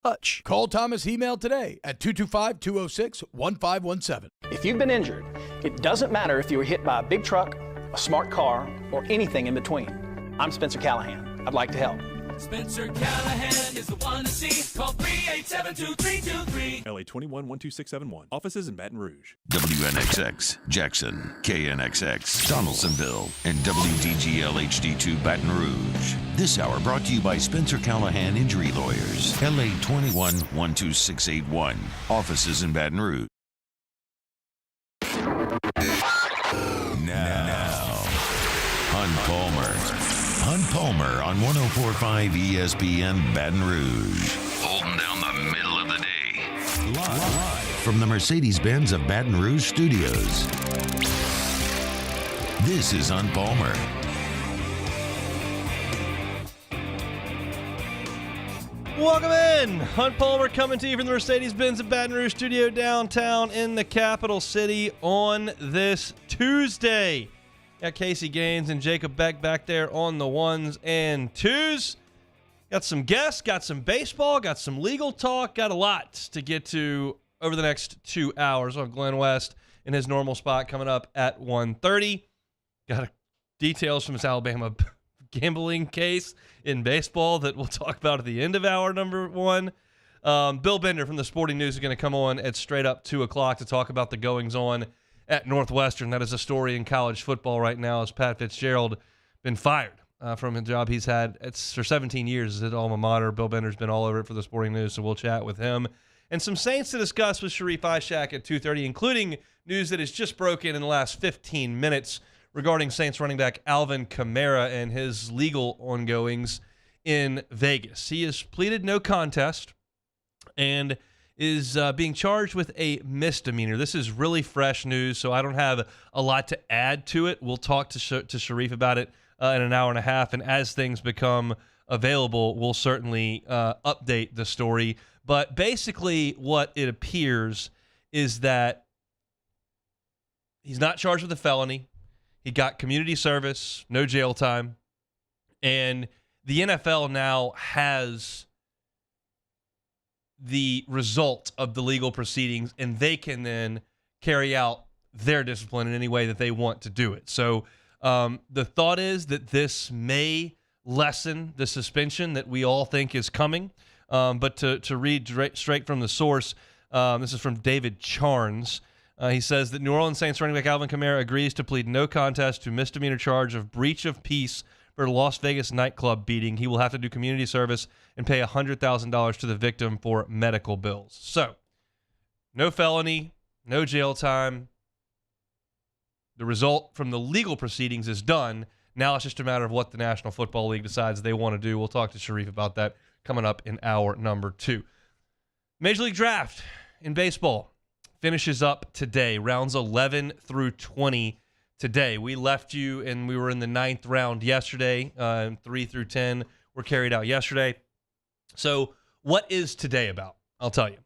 Hutch. Call Thomas Email today at 225-206-1517. If you've been injured, it doesn't matter if you were hit by a big truck, a smart car, or anything in between. I'm Spencer Callahan. I'd like to help. Spencer Callahan is the one to see. Call 387-2323. LA 21-12671. Offices in Baton Rouge. WNXX, Jackson, KNXX, Donaldsonville, and WDGL HD2 Baton Rouge. This hour brought to you by Spencer Callahan Injury Lawyers. LA 21-12681. Offices in Baton Rouge. Now, Hunt Palmer. Hunt Palmer on 104.5 ESPN Baton Rouge. Holding down the middle of the day. Live from the Mercedes-Benz of Baton Rouge Studios. This is Hunt Palmer. Welcome in. Hunt Palmer coming to you from the Mercedes-Benz of Baton Rouge studio downtown in the capital city on this Tuesday. Got Casey Gaines and Jacob Beck back there on the ones and twos. Got some guests, got some baseball, got some legal talk, got a lot to get to over the next 2 hours. On Glenn West in his normal spot coming up at 1:30. Got details from his Alabama gambling case in baseball that we'll talk about at the end of hour number one. Bill Bender from the Sporting News is going to come on at straight up 2 o'clock to talk about the goings-on at Northwestern. That is a story in college football right now as Pat Fitzgerald been fired from a job he's had for 17 years at alma mater. Bill Bender's been all over it for the Sporting News, so we'll chat with him. And some Saints to discuss with Sharif Ishak at 2:30, including news that has just broken in the last 15 minutes regarding Saints running back Alvin Kamara and his legal ongoings in Vegas. He has pleaded no contest and is being charged with a misdemeanor. This is really fresh news, so I don't have a lot to add to it. We'll talk to Sharif about it in an hour and a half, and as things become available, we'll certainly update the story. But basically what it appears is that he's not charged with a felony. He got community service, no jail time, and the NFL now has the result of the legal proceedings, and they can then carry out their discipline in any way that they want to do it. So the thought is that this may lessen the suspension that we all think is coming. But to read straight from the source, this is from David Charnes. He says that New Orleans Saints running back Alvin Kamara agrees to plead no contest to misdemeanor charge of breach of peace for a Las Vegas nightclub beating. He will have to do community service and pay $100,000 to the victim for medical bills. So, no felony, no jail time. The result from the legal proceedings is done. Now it's just a matter of what the National Football League decides they want to do. We'll talk to Sharif about that coming up in hour number 2. Major League Draft in baseball finishes up today. Rounds 11 through 20 today. We left you and we were in the 9th round yesterday. 3 through 10 were carried out yesterday. So what is today about? I'll tell you.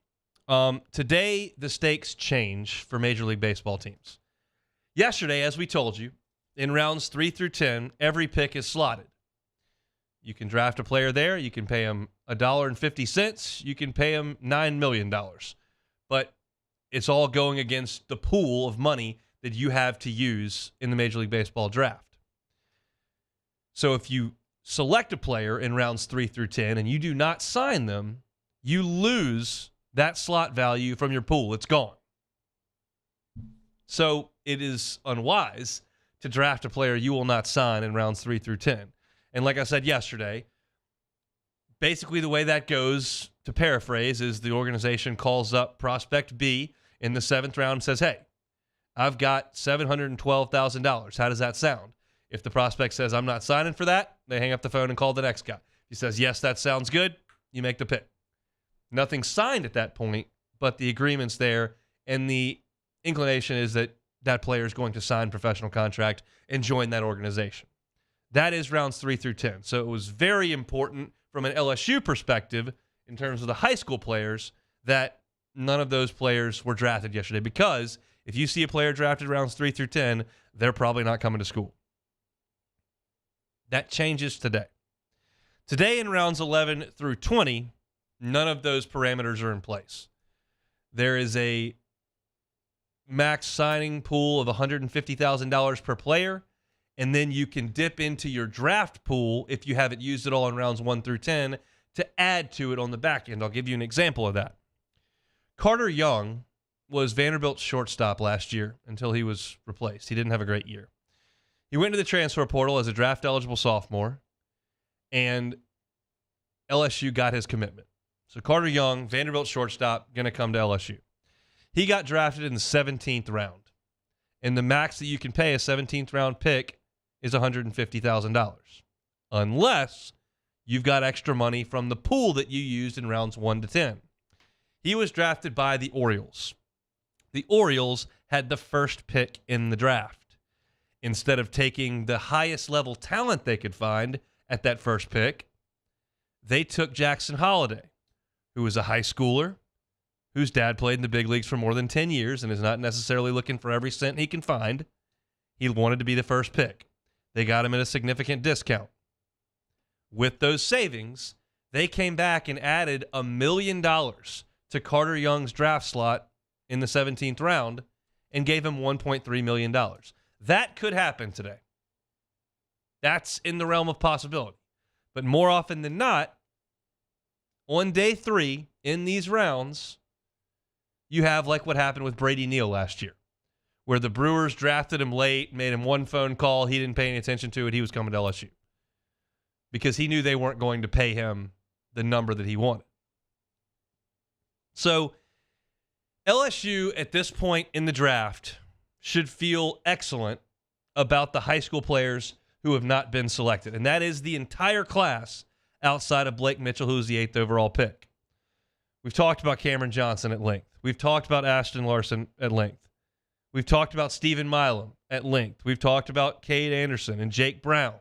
Today, the stakes change for Major League Baseball teams. Yesterday, as we told you, in rounds 3 through 10, every pick is slotted. You can draft a player there. You can pay him $1.50. You can pay him $9 million. But it's all going against the pool of money that you have to use in the Major League Baseball draft. So if you select a player in rounds 3 through 10 and you do not sign them, you lose that slot value from your pool. It's gone. So it is unwise to draft a player you will not sign in rounds 3 through 10. And like I said yesterday, basically the way that goes, to paraphrase, is the organization calls up prospect B in the 7th round and says, hey, I've got $712,000. How does that sound? If the prospect says, I'm not signing for that, they hang up the phone and call the next guy. If he says, yes, that sounds good, you make the pick. Nothing signed at that point, but the agreement's there, and the inclination is that that player is going to sign professional contract and join that organization. That is rounds 3 through 10. So it was very important from an LSU perspective in terms of the high school players that none of those players were drafted yesterday, because if you see a player drafted rounds 3 through 10, they're probably not coming to school. That changes today. Today in rounds 11 through 20, None of those parameters are in place. There is a max signing pool of $150,000 per player, and then you can dip into your draft pool if you haven't used it all in rounds 1 through 10 to add to it on the back end. I'll give you an example of that. Carter Young was Vanderbilt's shortstop last year until he was replaced. He didn't have a great year. He went to the transfer portal as a draft-eligible sophomore, and LSU got his commitment. So Carter Young, Vanderbilt shortstop, going to come to LSU. He got drafted in the 17th round, and the max that you can pay a 17th round pick is $150,000, unless you've got extra money from the pool that you used in rounds 1 to 10. He was drafted by the Orioles. The Orioles had the first pick in the draft. Instead of taking the highest level talent they could find at that first pick, they took Jackson Holliday, who was a high schooler, whose dad played in the big leagues for more than 10 years and is not necessarily looking for every cent he can find. He wanted to be the first pick. They got him at a significant discount. With those savings, they came back and added $1 million to Carter Young's draft slot in the 17th round and gave him $1.3 million. That could happen today. That's in the realm of possibility. But more often than not, on day 3 in these rounds, you have like what happened with Brady Neal last year, where the Brewers drafted him late, made him one phone call, he didn't pay any attention to it, he was coming to LSU because he knew they weren't going to pay him the number that he wanted. So LSU at this point in the draft should feel excellent about the high school players who have not been selected, and that is the entire class outside of Blake Mitchell, who was the 8th overall pick. We've talked about Cameron Johnson at length. We've talked about Ashton Larson at length. We've talked about Stephen Milam at length. We've talked about Cade Anderson and Jake Brown.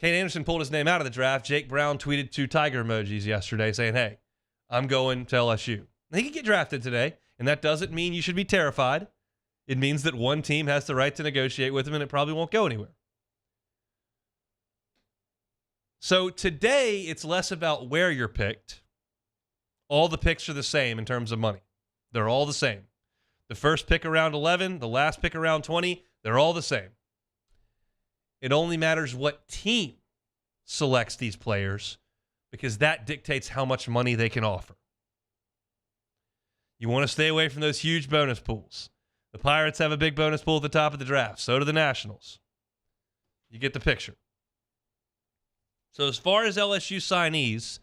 Cade Anderson pulled his name out of the draft. Jake Brown tweeted 2 tiger emojis yesterday saying, hey, I'm going to LSU. He could get drafted today, and that doesn't mean you should be terrified. It means that one team has the right to negotiate with him, and it probably won't go anywhere. So today, it's less about where you're picked. All the picks are the same in terms of money. They're all the same. The first pick around 11, the last pick around 20, they're all the same. It only matters what team selects these players because that dictates how much money they can offer. You want to stay away from those huge bonus pools. The Pirates have a big bonus pool at the top of the draft. So do the Nationals. You get the picture. So as far as LSU signees,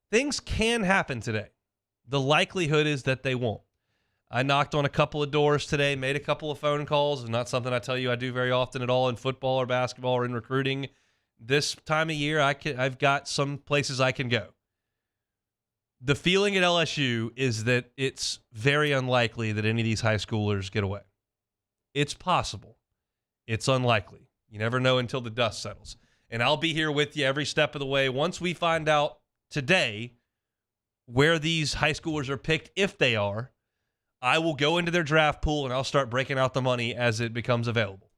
things can happen today. The likelihood is that they won't. I knocked on a couple of doors today, made a couple of phone calls, and not something I tell you I do very often at all in football or basketball or in recruiting. This time of year, I've got some places I can go. The feeling at LSU is that it's very unlikely that any of these high schoolers get away. It's possible. It's unlikely. You never know until the dust settles. And I'll be here with you every step of the way. Once we find out today where these high schoolers are picked, if they are, I will go into their draft pool and I'll start breaking out the money as it becomes available.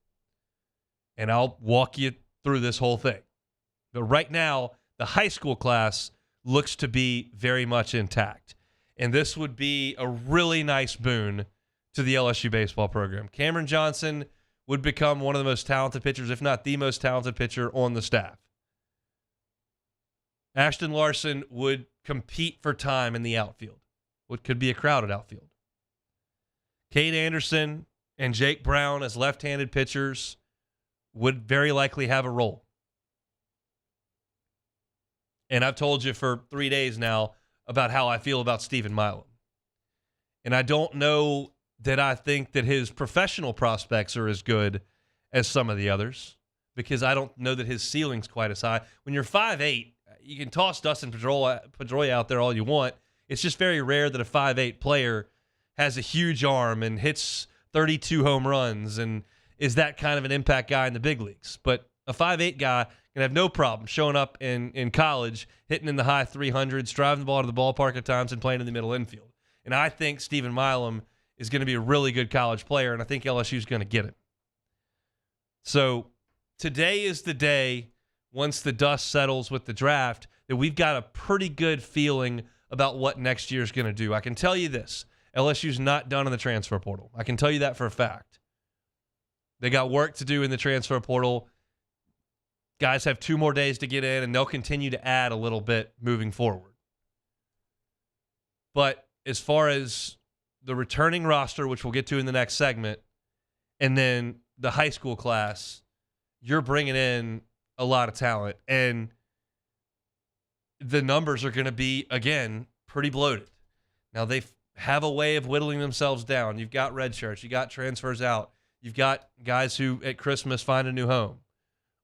And I'll walk you through this whole thing. But right now, the high school class looks to be very much intact. And this would be a really nice boon to the LSU baseball program. Cameron Johnson would become one of the most talented pitchers, if not the most talented pitcher on the staff. Ashton Larson would compete for time in the outfield, what could be a crowded outfield. Cade Anderson and Jake Brown as left-handed pitchers would very likely have a role. And I've told you for 3 days now about how I feel about Stephen Milam. And I don't know that I think that his professional prospects are as good as some of the others because I don't know that his ceiling's quite as high. When you're 5'8", you can toss Dustin Pedroia out there all you want. It's just very rare that a 5'8" player has a huge arm and hits 32 home runs and is that kind of an impact guy in the big leagues. But a 5'8" guy can have no problem showing up in college, hitting in the high 300s, driving the ball to the ballpark at times, and playing in the middle infield. And I think Stephen Milam is going to be a really good college player, and I think LSU is going to get him. So today is the day, once the dust settles with the draft, that we've got a pretty good feeling about what next year's going to do. I can tell you this. LSU's not done in the transfer portal. I can tell you that for a fact. They got work to do in the transfer portal. Guys have 2 more days to get in, and they'll continue to add a little bit moving forward. But as far as the returning roster, which we'll get to in the next segment, and then the high school class, you're bringing in a lot of talent. And the numbers are going to be, again, pretty bloated. Now, they have a way of whittling themselves down. You've got red shirts. You got transfers out. You've got guys who at Christmas find a new home.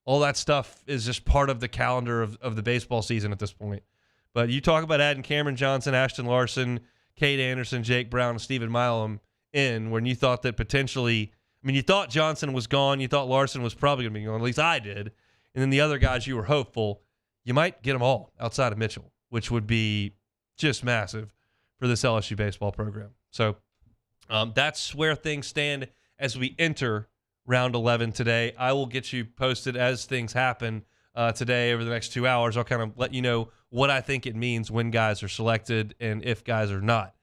All that stuff is just part of the calendar of the baseball season at this point. But you talk about adding Cameron Johnson, Ashton Larson, Cade Anderson, Jake Brown, and Stephen Milam in when you thought that potentially – I mean, you thought Johnson was gone. You thought Larson was probably going to be gone. At least I did. And then the other guys, you were hopeful. You might get them all outside of Mitchell, which would be just massive for this LSU baseball program. So that's where things stand as we enter round 11 today. I will get you posted as things happen today over the next 2 hours. I'll kind of let you know what I think it means when guys are selected and if guys are not.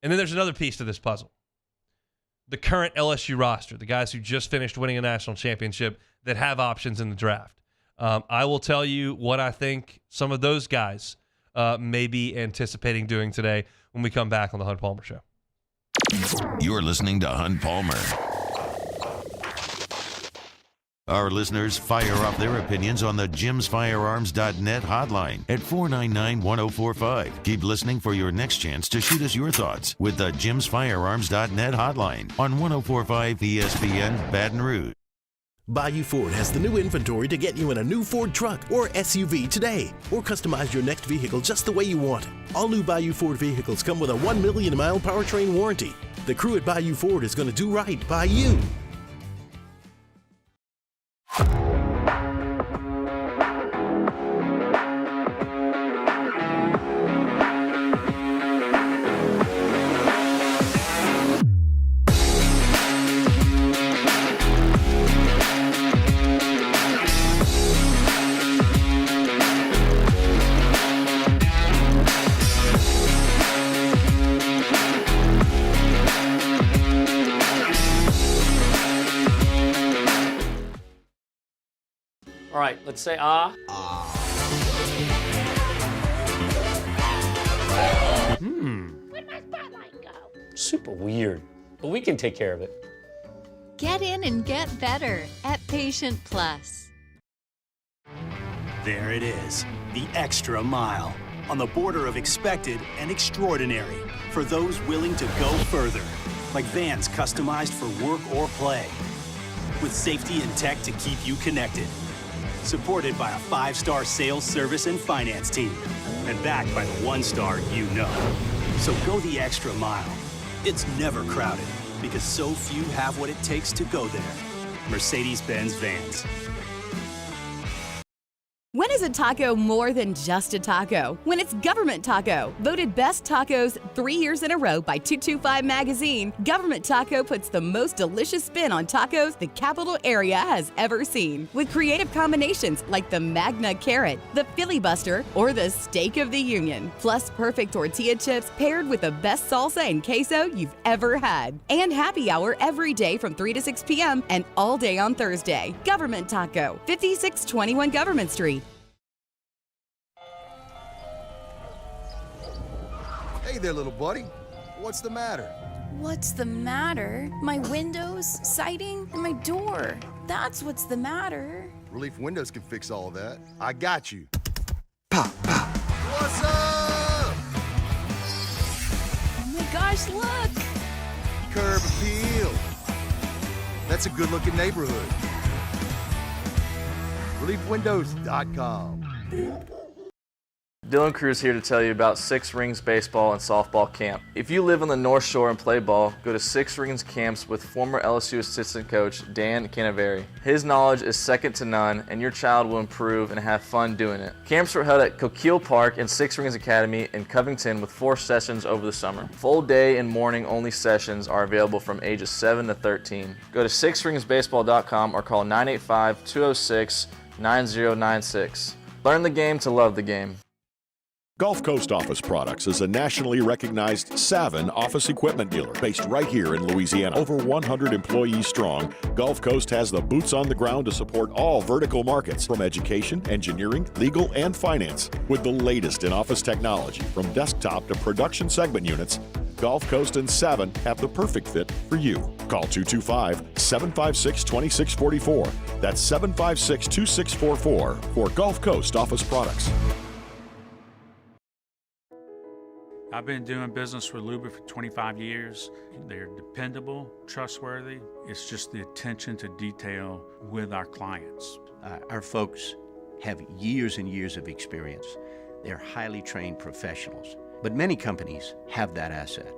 And then there's another piece to this puzzle. The current LSU roster, the guys who just finished winning a national championship that have options in the draft. I will tell you what I think some of those guys may be anticipating doing today when we come back on the Hunt Palmer Show. You're listening to Hunt Palmer. Our listeners fire off their opinions on the jimsfirearms.net hotline at 499-1045. Keep listening for your next chance to shoot us your thoughts with the jimsfirearms.net hotline on 1045 ESPN Baton Rouge. Bayou Ford has the new inventory to get you in a new Ford truck or SUV today, or customize your next vehicle just the way you want it. All new Bayou Ford vehicles come with a 1 million mile powertrain warranty. The crew at Bayou Ford is going to do right by you. All right, let's say ah. Where'd my spotlight go? Super weird, but we can take care of it. Get in and get better at Patient Plus. There it is, the extra mile, on the border of expected and extraordinary for those willing to go further, like vans customized for work or play, with safety and tech to keep you connected. Supported by a 5-star sales, service, and finance team. And backed by the 1-star you know. So go the extra mile. It's never crowded because so few have what it takes to go there. Mercedes-Benz Vans. When is a taco more than just a taco? When it's Government Taco. Voted best tacos 3 years in a row by 225 Magazine, Government Taco puts the most delicious spin on tacos the capital area has ever seen. With creative combinations like the Magna Carrot, the Filibuster, or the Steak of the Union. Plus perfect tortilla chips paired with the best salsa and queso you've ever had. And happy hour every day from 3 to 6 p.m. and all day on Thursday. Government Taco, 5621 Government Street. Hey there, little buddy. What's the matter? What's the matter? My windows, siding, and my door. That's what's the matter. Relief Windows can fix all of that. I got you. Pop, pop. What's up? Oh my gosh, look! Curb appeal. That's a good-looking neighborhood. ReliefWindows.com. Dylan Cruz here to tell you about Six Rings Baseball and Softball Camp. If you live on the North Shore and play ball, go to Six Rings Camps with former LSU assistant coach Dan Canaveri. His knowledge is second to none, and your child will improve and have fun doing it. Camps are held at Coquille Park and Six Rings Academy in Covington with 4 sessions over the summer. Full day and morning only sessions are available from ages 7 to 13. Go to sixringsbaseball.com or call 985-206-9096. Learn the game to love the game. Gulf Coast Office Products is a nationally recognized Savin office equipment dealer based right here in Louisiana. Over 100 employees strong, Gulf Coast has the boots on the ground to support all vertical markets from education, engineering, legal, and finance. With the latest in office technology from desktop to production segment units, Gulf Coast and Savin have the perfect fit for you. Call 225-756-2644. That's 756-2644 for Gulf Coast Office Products. I've been doing business with Luba for 25 years. They're dependable, trustworthy. It's just the attention to detail with our clients. Our folks have years and years of experience. They're highly trained professionals. But many companies have that asset.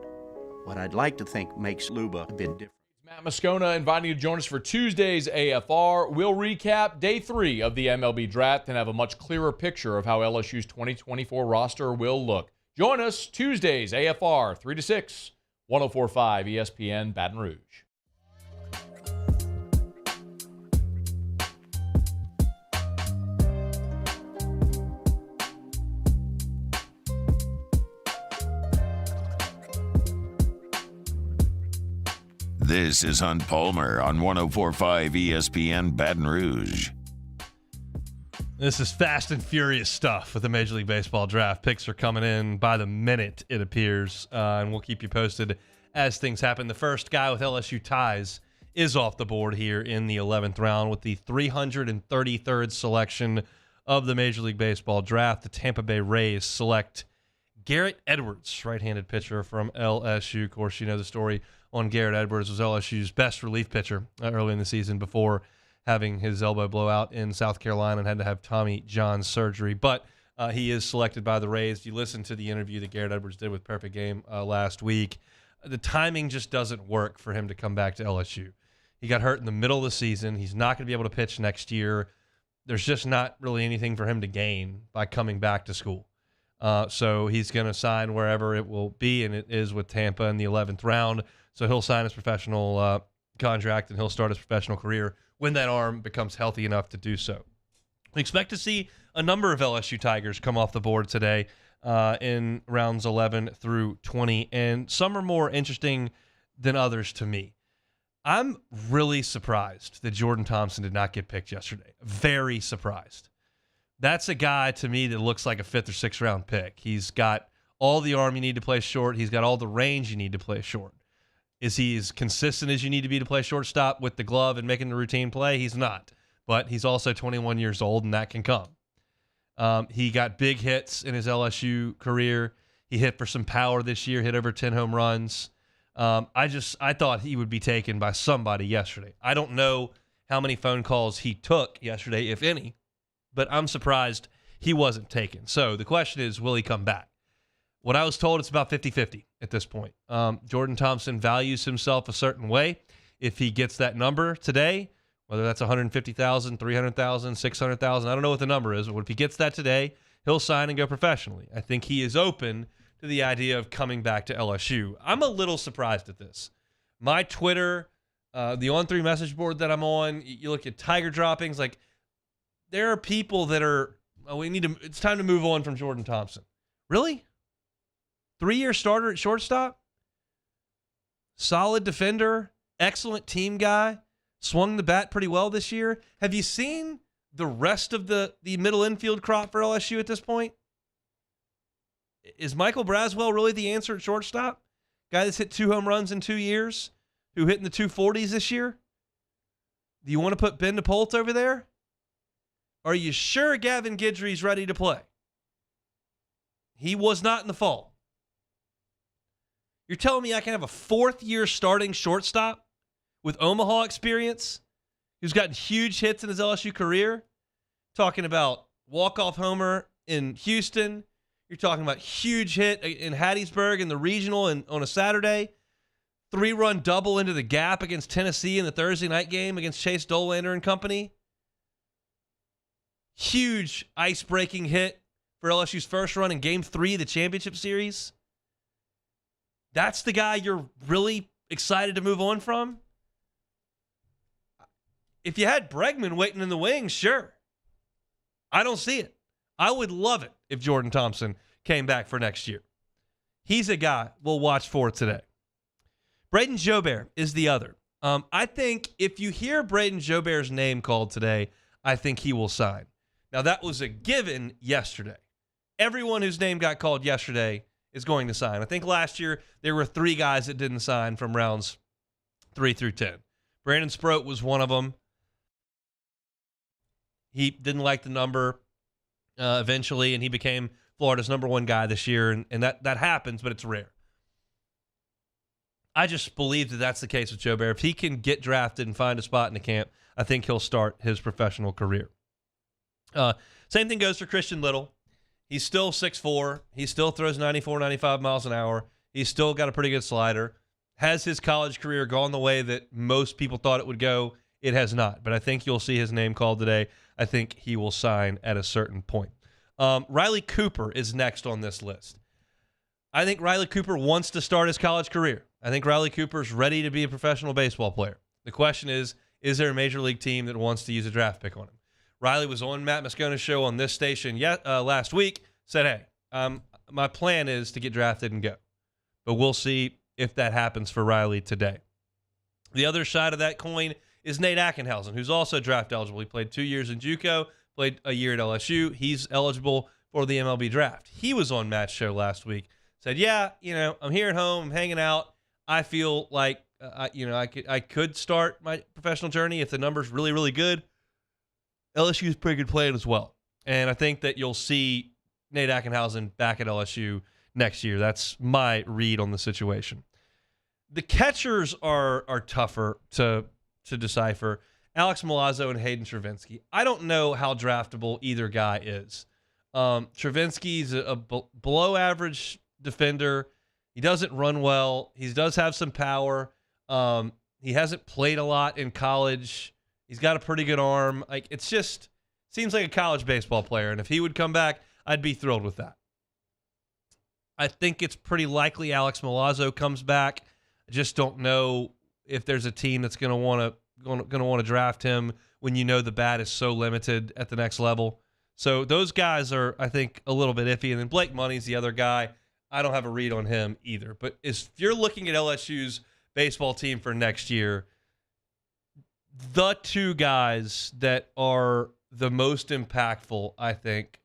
What I'd like to think makes Luba a bit different. Matt Moscona inviting you to join us for Tuesday's AFR. We'll recap day 3 of the MLB draft and have a much clearer picture of how LSU's 2024 roster will look. Join us Tuesdays, AFR, 3 to 6, 104.5 ESPN Baton Rouge. This is Hunt Palmer on 104.5 ESPN Baton Rouge. This is fast and furious stuff with the Major League Baseball draft. Picks are coming in by the minute, it appears, and we'll keep you posted as things happen. The first guy with LSU ties is off the board here in the 11th round with the 333rd selection of the Major League Baseball draft. The Tampa Bay Rays select Garrett Edwards, right-handed pitcher from LSU. Of course, you know the story on Garrett Edwards. Was LSU's best relief pitcher early in the season before having his elbow blowout in South Carolina and had to have Tommy John surgery. But he is selected by the Rays. If you listen to the interview that Garrett Edwards did with Perfect Game last week, the timing just doesn't work for him to come back to LSU. He got hurt in the middle of the season. He's not going to be able to pitch next year. There's just not really anything for him to gain by coming back to school. So he's going to sign wherever it will be, and it is with Tampa in the 11th round. So he'll sign his professional contract, and he'll start his professional career when that arm becomes healthy enough to do so. We expect to see a number of LSU Tigers come off the board today in rounds 11 through 20, and some are more interesting than others to me. I'm really surprised that Jordan Thompson did not get picked yesterday. Very surprised. That's a guy to me that looks like a 5th or 6th round pick. He's got all the arm you need to play short. He's got all the range you need to play short. Is he as consistent as you need to be to play shortstop with the glove and making the routine play? He's not. But he's also 21 years old, and that can come. He got big hits in his LSU career. He hit for some power this year, hit over 10 home runs. I thought he would be taken by somebody yesterday. I don't know how many phone calls he took yesterday, if any, but I'm surprised he wasn't taken. So the question is, will he come back? What I was told, it's about 50-50 at this point. Jordan Thompson values himself a certain way. If he gets that number today, whether that's 150,000, 300,000, 600,000, I don't know what the number is, but if he gets that today, he'll sign and go professionally. I think he is open to the idea of coming back to LSU. I'm a little surprised at this. My Twitter, the On3 message board that I'm on, you look at Tiger droppings, like there are people that are, it's time to move on from Jordan Thompson. Really? 3-year starter at shortstop? Solid defender, excellent team guy, swung the bat pretty well this year. Have you seen the rest of the middle infield crop for LSU at this point? Is Michael Braswell really the answer at shortstop? Guy that's hit 2 home runs in 2 years, who hit in the 240s this year? Do you want to put Ben DePolt over there? Are you sure Gavin Guidry's ready to play? He was not in the fall. You're telling me I can have a 4th-year starting shortstop with Omaha experience who's gotten huge hits in his LSU career? Talking about walk-off homer in Houston. You're talking about huge hit in Hattiesburg in the regional and on a Saturday. 3-run double into the gap against Tennessee in the Thursday night game against Chase Dolander and company. Huge ice-breaking hit for LSU's first run in Game 3 of the championship series. That's the guy you're really excited to move on from? If you had Bregman waiting in the wings, sure. I don't see it. I would love it if Jordan Thompson came back for next year. He's a guy we'll watch for today. Braden Jobert is the other. I think if you hear Braden Jobert's name called today, I think he will sign. Now, that was a given yesterday. Everyone whose name got called yesterday is going to sign. I think last year there were 3 guys that didn't sign from rounds 3 through 10. Brandon Sproat was one of them. He didn't like the number eventually, and he became Florida's number 1 guy this year, and that happens, but it's rare. I just believe that that's the case with Jobert. If he can get drafted and find a spot in the camp, I think he'll start his professional career. Same thing goes for Christian Little. He's still 6'4". He still throws 94, 95 miles an hour. He's still got a pretty good slider. Has his college career gone the way that most people thought it would go? It has not. But I think you'll see his name called today. I think he will sign at a certain point. Riley Cooper is next on this list. I think Riley Cooper wants to start his college career. I think Riley Cooper's ready to be a professional baseball player. The question is there a major league team that wants to use a draft pick on him? Riley was on Matt Moscona's show on this station last week, said, hey, my plan is to get drafted and go. But we'll see if that happens for Riley today. The other side of that coin is Nate Ackenhausen, who's also draft eligible. He played 2 years in JUCO, played a year at LSU. He's eligible for the MLB draft. He was on Matt's show last week, said, yeah, I'm here at home, I'm hanging out. I feel like, I could start my professional journey if the number's really, really good. LSU is pretty good playing as well. And I think that you'll see Nate Ackenhausen back at LSU next year. That's my read on the situation. The catchers are tougher to decipher. Alex Milazzo and Hayden Travinski. I don't know how draftable either guy is. Travinski's a below average defender. He doesn't run well. He does have some power. He hasn't played a lot in college. He's got a pretty good arm. It's just seems like a college baseball player. And if he would come back, I'd be thrilled with that. I think it's pretty likely Alex Milazzo comes back. I just don't know if there's a team that's going to want to draft him when the bat is so limited at the next level. So those guys are, I think, a little bit iffy. And then Blake Money's the other guy. I don't have a read on him either. But if you're looking at LSU's baseball team for next year, the 2 guys that are the most impactful, I think,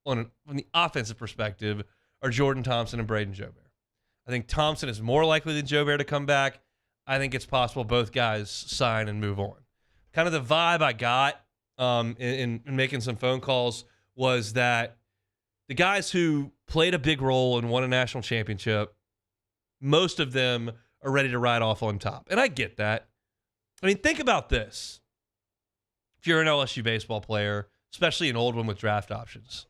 on the offensive perspective are Jordan Thompson and Braden Jobert. I think Thompson is more likely than Jobert to come back. I think it's possible both guys sign and move on. Kind of the vibe I got in making some phone calls was that the guys who played a big role and won a national championship, most of them are ready to ride off on top. And I get that. I mean, think about this. If you're an LSU baseball player, especially an old one with draft options,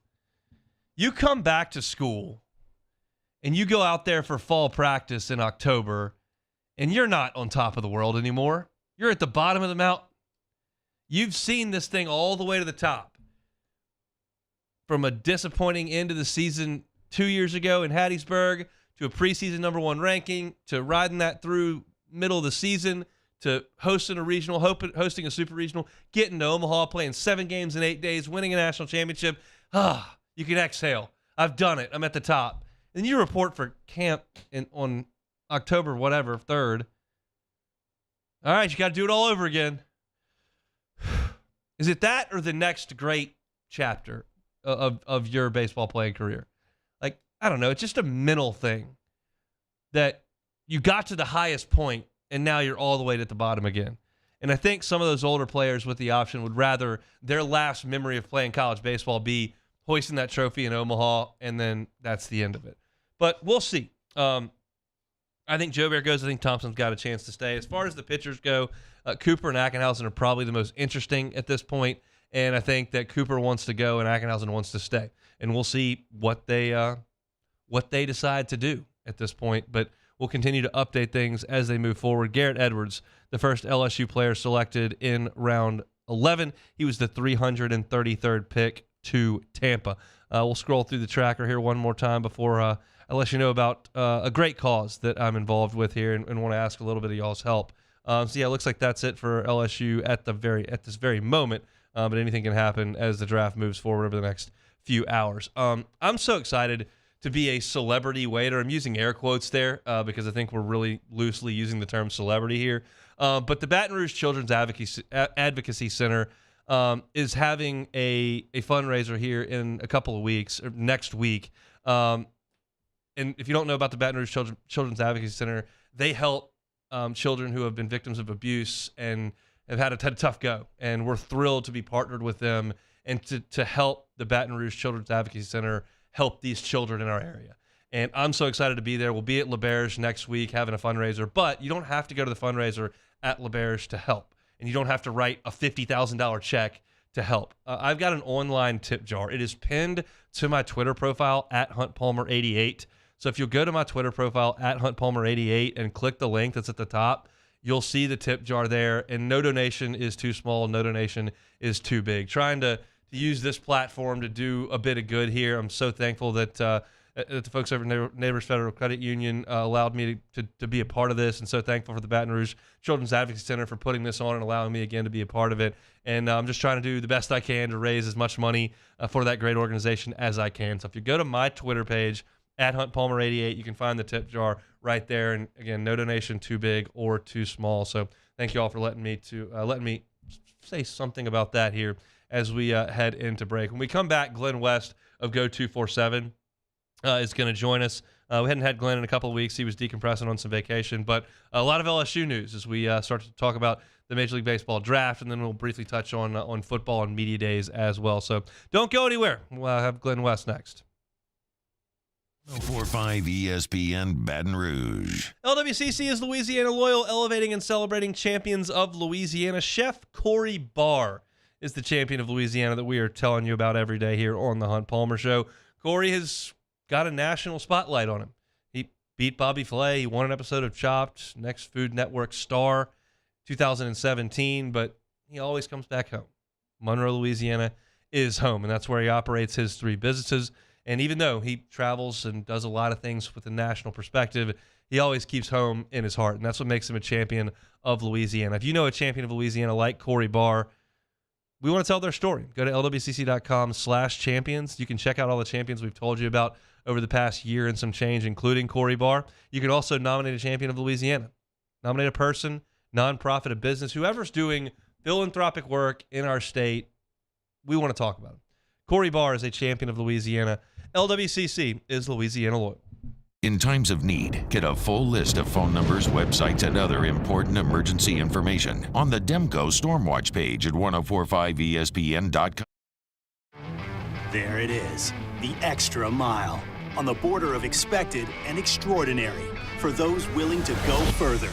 you come back to school and you go out there for fall practice in October and you're not on top of the world anymore. You're at the bottom of the mountain. You've seen this thing all the way to the top. From a disappointing end of the season 2 years ago in Hattiesburg to a preseason number 1 ranking to riding that through middle of the season to hosting a regional, hosting a super regional, getting to Omaha, playing 7 games in 8 days, winning a national championship. You can exhale. I've done it. I'm at the top. Then you report for camp on October, 3rd. All right, you got to do it all over again. Is it that or the next great chapter of your baseball playing career? I don't know. It's just a mental thing that you got to the highest point and now you're all the way at the bottom again. And I think some of those older players with the option would rather their last memory of playing college baseball be hoisting that trophy in Omaha, and then that's the end of it. But we'll see. I think Jobert goes. I think Thompson's got a chance to stay. As far as the pitchers go, Cooper and Ackenhausen are probably the most interesting at this point, and I think that Cooper wants to go and Ackenhausen wants to stay. And we'll see what they decide to do at this point. But we'll continue to update things as they move forward. Garrett Edwards, the first LSU player selected in round 11. He was the 333rd pick to Tampa. We'll scroll through the tracker here one more time before I let you know about a great cause that I'm involved with here and want to ask a little bit of y'all's help. It looks like that's it for LSU at this very moment. But anything can happen as the draft moves forward over the next few hours. I'm so excited to be a celebrity waiter. I'm using air quotes there because I think we're really loosely using the term celebrity here. But the Baton Rouge Children's Advocacy Center is having a fundraiser here in a couple of weeks, or next week. And if you don't know about the Baton Rouge Children's Advocacy Center, they help children who have been victims of abuse and have had a tough go. And we're thrilled to be partnered with them and to help the Baton Rouge Children's Advocacy Center help these children in our area. And I'm so excited to be there. We'll be at LaBerge next week having a fundraiser, but you don't have to go to the fundraiser at LaBerge to help. And you don't have to write a $50,000 check to help. I've got an online tip jar. It is pinned to my Twitter profile at HuntPalmer88. So if you'll go to my Twitter profile at HuntPalmer88 and click the link that's at the top, you'll see the tip jar there. And no donation is too small. No donation is too big. Trying to use this platform to do a bit of good here. I'm so thankful that the folks over at Neighbors Federal Credit Union allowed me to be a part of this, and so thankful for the Baton Rouge Children's Advocacy Center for putting this on and allowing me again to be a part of it. And I'm just trying to do the best I can to raise as much money for that great organization as I can. So if you go to my Twitter page, at HuntPalmer88, you can find the tip jar right there. And again, no donation too big or too small. So thank you all for letting me say something about that here as we head into break. When we come back, Glenn West of Go 247 is going to join us. We hadn't had Glenn in a couple of weeks. He was decompressing on some vacation, but a lot of LSU news as we start to talk about the Major League Baseball draft, and then we'll briefly touch on football and media days as well. So don't go anywhere. We'll have Glenn West next. 104.5 ESPN Baton Rouge. LWCC is Louisiana Loyal, elevating and celebrating champions of Louisiana. Chef Corey Barr is the champion of Louisiana that we are telling you about every day here on the Hunt Palmer Show. Corey has got a national spotlight on him. He beat Bobby Flay. He won an episode of Chopped, Next Food Network star, 2017, but he always comes back home. Monroe, Louisiana is home, and that's where he operates his 3 businesses. And even though he travels and does a lot of things with a national perspective, he always keeps home in his heart, and that's what makes him a champion of Louisiana. If you know a champion of Louisiana like Corey Barr, we want to tell their story. Go to lwcc.com/champions. You can check out all the champions we've told you about over the past year and some change, including Corey Barr. You can also nominate a champion of Louisiana. Nominate a person, nonprofit, a business, whoever's doing philanthropic work in our state. We want to talk about it. Corey Barr is a champion of Louisiana. LWCC is Louisiana Loyal. In times of need, get a full list of phone numbers, websites, and other important emergency information on the Demco Stormwatch page at 1045ESPN.com. There it is, the extra mile, on the border of expected and extraordinary, for those willing to go further,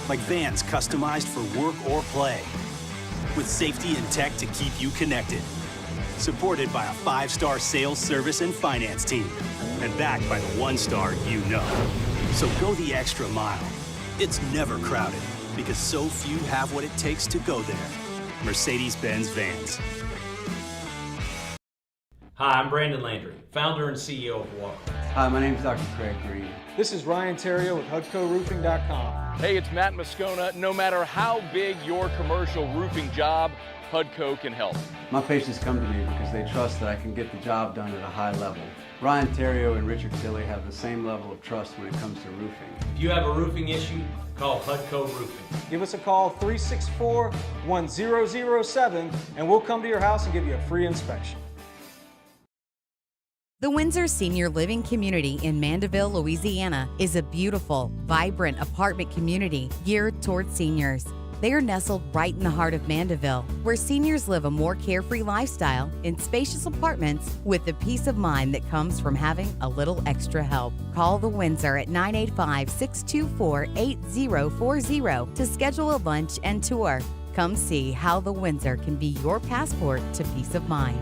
like vans customized for work or play, with safety and tech to keep you connected. Supported by a 5-star sales, service, and finance team. And backed by the 1-star you know. So go the extra mile. It's never crowded because so few have what it takes to go there. Mercedes-Benz Vans. Hi, I'm Brandon Landry, founder and CEO of Walker. Hi, my name is Dr. Craig Green. This is Ryan Terrio with HUDCoRoofing.com. Hey, it's Matt Moscona. No matter how big your commercial roofing job, HUDCO can help. My patients come to me because they trust that I can get the job done at a high level. Ryan Terrio and Richard Tilley have the same level of trust when it comes to roofing. If you have a roofing issue, call HUDCO Roofing. Give us a call, 364-1007, and we'll come to your house and give you a free inspection. The Windsor Senior Living Community in Mandeville, Louisiana is a beautiful, vibrant apartment community geared toward seniors. They are nestled right in the heart of Mandeville, where seniors live a more carefree lifestyle in spacious apartments with the peace of mind that comes from having a little extra help. Call the Windsor at 985-624-8040 to schedule a lunch and tour. Come see how the Windsor can be your passport to peace of mind.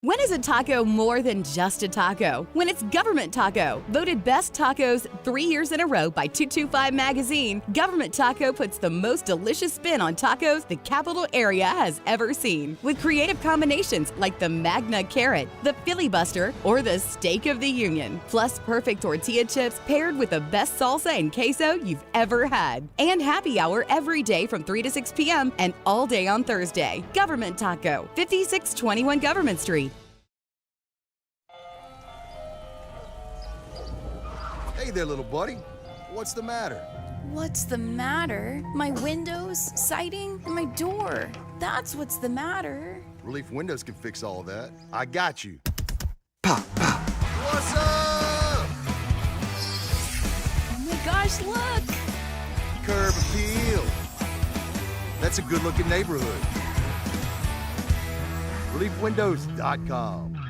When is a taco more than just a taco when it's Government Taco? Voted best tacos 3 years in a row by 225 Magazine, Government Taco puts the most delicious spin on tacos the capital area has ever seen. With creative combinations like the Magna Carrot, the Filibuster, or the Steak of the Union. Plus perfect tortilla chips paired with the best salsa and queso you've ever had. And happy hour every day from 3 to 6 p.m. and all day on Thursday. Government Taco, 5621 Government Street. Hey there, little buddy. What's the matter? What's the matter? My windows, siding, and my door. That's what's the matter. Relief Windows can fix all that. I got you. Pop, pop. What's up? Oh my gosh, look! Curb appeal. That's a good-looking neighborhood. ReliefWindows.com.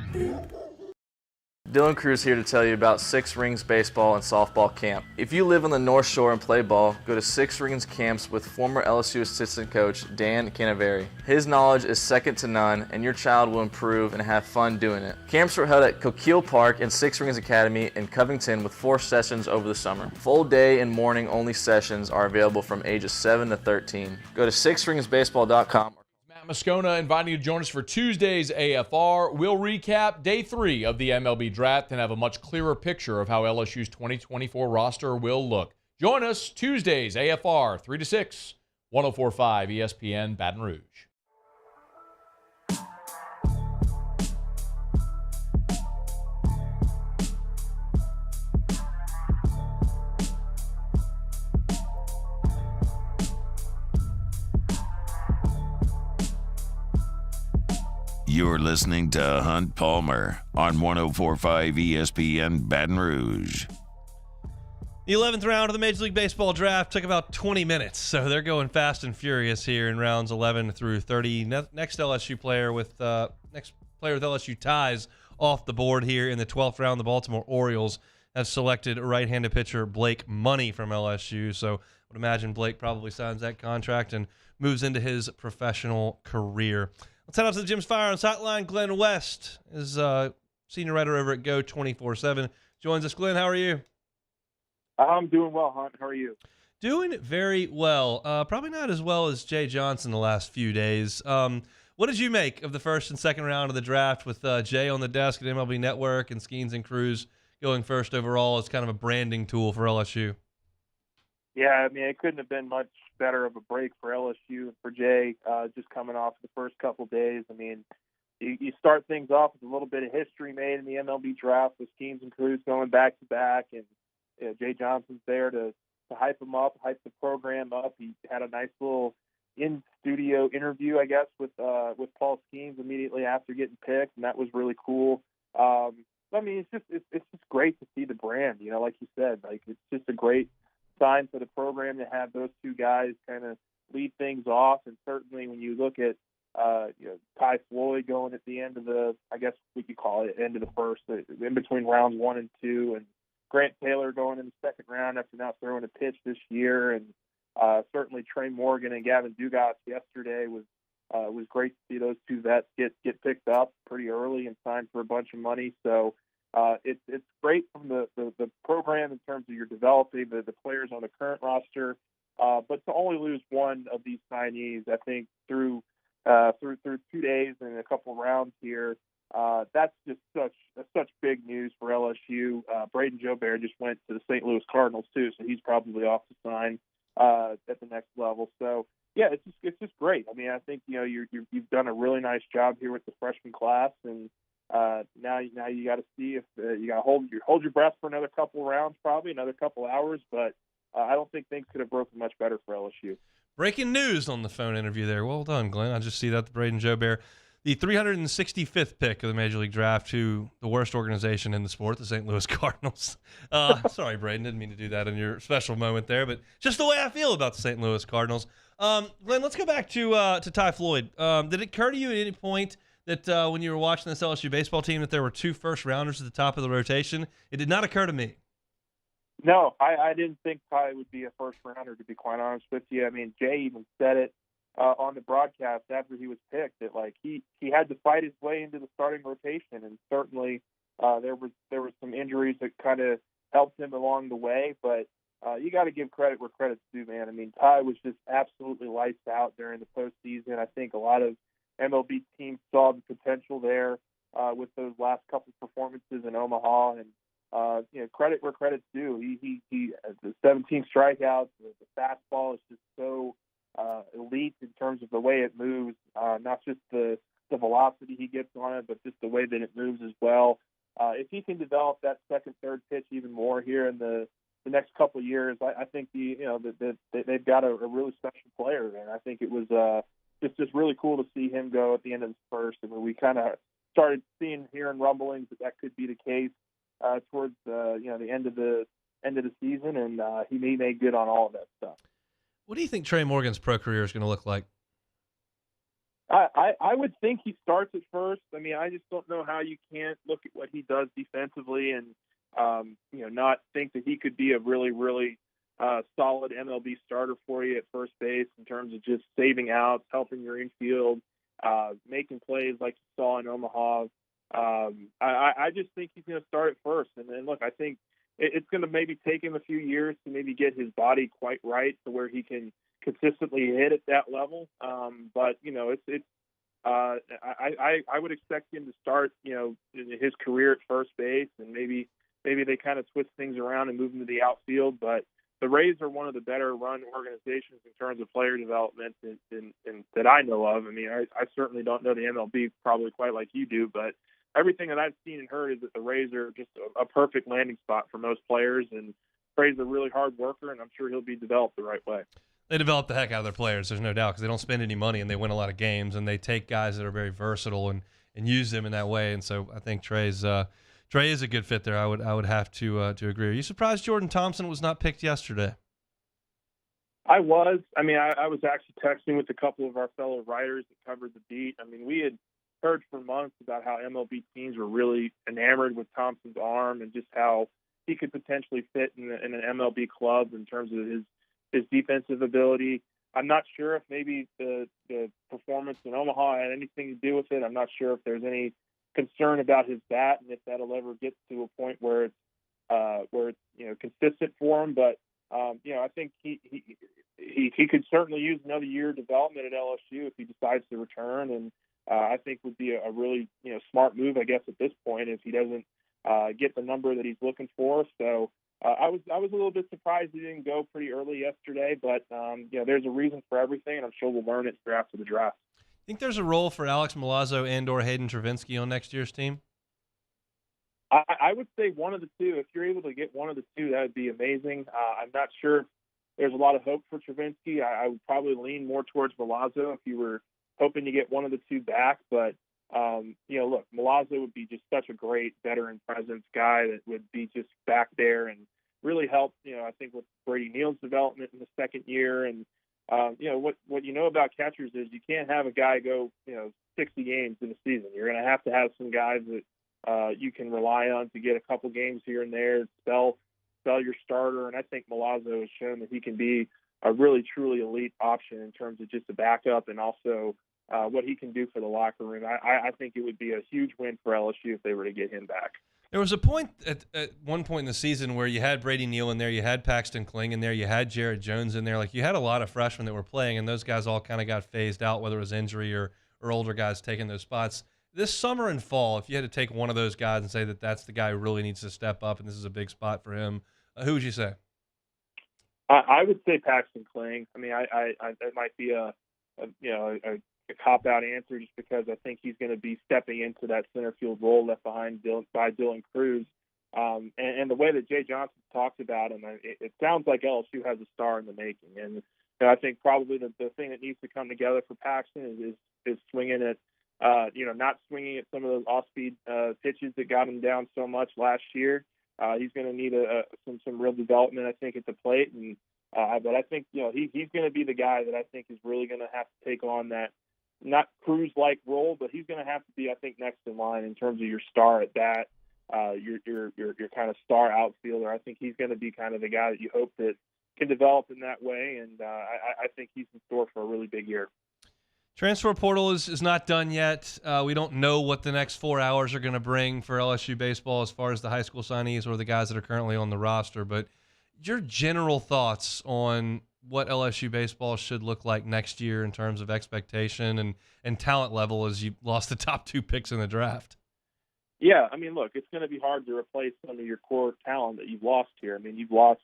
Dylan Cruz here to tell you about Six Rings Baseball and Softball Camp. If you live on the North Shore and play ball, go to Six Rings Camps with former LSU assistant coach Dan Canaveri. His knowledge is second to none, and your child will improve and have fun doing it. Camps were held at Coquille Park and Six Rings Academy in Covington with 4 sessions over the summer. Full day and morning only sessions are available from ages 7 to 13. Go to sixringsbaseball.com. Moscona inviting you to join us for Tuesday's AFR. We'll recap day 3 of the MLB draft and have a much clearer picture of how LSU's 2024 roster will look. Join us Tuesdays AFR 3 to 6, 104.5 ESPN Baton Rouge. You're listening to Hunt Palmer on 104.5 ESPN Baton Rouge. The 11th round of the Major League Baseball draft took about 20 minutes, so they're going fast and furious here in rounds 11 through 30. Next player with LSU ties off the board here in the 12th round. The Baltimore Orioles have selected right-handed pitcher Blake Money from LSU, so I would imagine Blake probably signs that contract and moves into his professional career. Let's head out to the Jim's Firearms Hotline. Glenn West is senior writer over at Go 24/7. Joins us. Glenn, how are you? I'm doing well, Hunt. How are you? Doing very well. Probably not as well as Jay Johnson the last few days. What did you make of the first and second round of the draft with Jay on the desk at MLB Network and Skeens and Cruz going first overall as kind of a branding tool for LSU? Yeah, I mean, it couldn't have been much better of a break for LSU and for Jay, just coming off the first couple days. I mean, you start things off with a little bit of history made in the MLB draft with Skeens and Cruz going back-to-back, and Jay Johnson's there to hype him up, hype the program up. He had a nice little in-studio interview, I guess, with Paul Skeens immediately after getting picked, and that was really cool. I mean, it's just great to see the brand, like you said. Like, it's just a great sign for the program to have those two guys kind of lead things off. And certainly when you look at Ty Floyd going at the end of the, I guess what you call it, end of the first, in between rounds 1 and 2, and Grant Taylor going in the second round after not throwing a pitch this year, and certainly Trey Morgan and Gavin Dugas yesterday was great to see those two vets get picked up pretty early and signed for a bunch of money. So it's great from the program in terms of you're developing the players on the current roster, but to only lose one of these signees, I think through 2 days and a couple rounds here, that's just such big news for LSU. Braden Jobert just went to the St. Louis Cardinals too, so he's probably off to sign at the next level. So yeah, it's just great. I mean, I think you've done a really nice job here with the freshman class, and now you got to see if you got to hold your breath for another couple rounds, probably another couple hours. But I don't think things could have broken much better for LSU. Breaking news on the phone interview there. Well done, Glenn. I just see that the Braden Jobert, the 365th pick of the Major League Draft, to the worst organization in the sport, the St. Louis Cardinals. Sorry, Braden, didn't mean to do that in your special moment there, but just the way I feel about the St. Louis Cardinals. Glenn, let's go back to Ty Floyd. Did it occur to you at any point that when you were watching this LSU baseball team that there were 2 first-rounders at the top of the rotation? It did not occur to me. No, I didn't think Ty would be a first-rounder, to be quite honest with you. I mean, Jay even said it on the broadcast after he was picked that like he had to fight his way into the starting rotation, and certainly there was some injuries that kind of helped him along the way, but you got to give credit where credit's due, man. I mean, Ty was just absolutely lights out during the postseason. I think a lot of MLB teams saw the potential there with those last couple performances in Omaha, and credit where credit's due. He the 17 strikeouts, the fastball is just so elite in terms of the way it moves, not just the velocity he gets on it, but just the way that it moves as well. If he can develop that second, third pitch even more here in the next couple of years, I think they've got a really special player, and I think it was just really cool to see him go at the end of the first. I mean, we kind of started hearing rumblings that could be the case towards the end of the season, and he made good on all of that stuff. What do you think Trey Morgan's pro career is going to look like? I would think he starts at first. I mean, I just don't know how you can't look at what he does defensively and not think that he could be a really, really solid MLB starter for you at first base in terms of just saving outs, helping your infield, making plays like you saw in Omaha. I just think he's going to start at first. And then, look, I think it's going to maybe take him a few years to maybe get his body quite right to where he can consistently hit at that level. But I would expect him to start, his career at first base, and maybe they kind of twist things around and move him to the outfield. But the Rays are one of the better run organizations in terms of player development that I know of. I mean, I certainly don't know the MLB probably quite like you do, but everything that I've seen and heard is that the Rays are just a perfect landing spot for most players, and Trey's a really hard worker, and I'm sure he'll be developed the right way. They develop the heck out of their players, there's no doubt, because they don't spend any money and they win a lot of games, and they take guys that are very versatile and use them in that way. And so I think Trey is a good fit there. I would have to agree. Are you surprised Jordan Thompson was not picked yesterday? I was. I mean, I was actually texting with a couple of our fellow writers that covered the beat. I mean, we had heard for months about how MLB teams were really enamored with Thompson's arm and just how he could potentially fit in an MLB club in terms of his defensive ability. I'm not sure if maybe the performance in Omaha had anything to do with it. I'm not sure if there's any concern about his bat and if that'll ever get to a point where it's consistent for him. But I think he could certainly use another year of development at LSU if he decides to return, and I think would be a really smart move, I guess, at this point if he doesn't get the number that he's looking for. So I was a little bit surprised he didn't go pretty early yesterday, but there's a reason for everything, and I'm sure we'll learn it after the draft. Think there's a role for Alex Milazzo and/or Hayden Travinski on next year's team? I would say one of the two. If you're able to get one of the two, that would be amazing. I'm not sure if there's a lot of hope for Travinski. I would probably lean more towards Milazzo if you were hoping to get one of the two back. But, look, Milazzo would be just such a great veteran presence guy that would be just back there and really help, I think, with Brady Neal's development in the second year. And, what you know about catchers is you can't have a guy go, 60 games in a season. You're going to have some guys that you can rely on to get a couple games here and there, spell your starter. And I think Milazzo has shown that he can be a really, truly elite option in terms of just a backup and also what he can do for the locker room. I think it would be a huge win for LSU if they were to get him back. There was a point at one point in the season where you had Brady Neal in there, you had Paxton Kling in there, you had Jared Jones in there. Like, you had a lot of freshmen that were playing, and those guys all kind of got phased out, whether it was injury or older guys taking those spots. This summer and fall, if you had to take one of those guys and say that that's the guy who really needs to step up and this is a big spot for him, who would you say? I would say Paxton Kling. I mean, that might be a cop-out answer just because I think he's going to be stepping into that center field role left behind by Dylan Cruz. And the way that Jay Johnson talks about him, it sounds like LSU has a star in the making. And I think probably the thing that needs to come together for Paxton is swinging at, not swinging at some of those off-speed pitches that got him down so much last year. He's going to need some real development, I think, at the plate. And but I think he's going to be the guy that I think is really going to have to take on that not Cruz-like role, but he's going to have to be, I think, next in line in terms of your star at bat, your kind of star outfielder. I think he's going to be kind of the guy that you hope that can develop in that way, and I think he's in store for a really big year. Transfer portal is not done yet. We don't know what the next 4 hours are going to bring for LSU baseball as far as the high school signees or the guys that are currently on the roster. But your general thoughts on what LSU baseball should look like next year in terms of expectation and talent level as you lost the top 2 picks in the draft. Yeah, I mean, look, it's going to be hard to replace some of your core talent that you've lost here. I mean, you've lost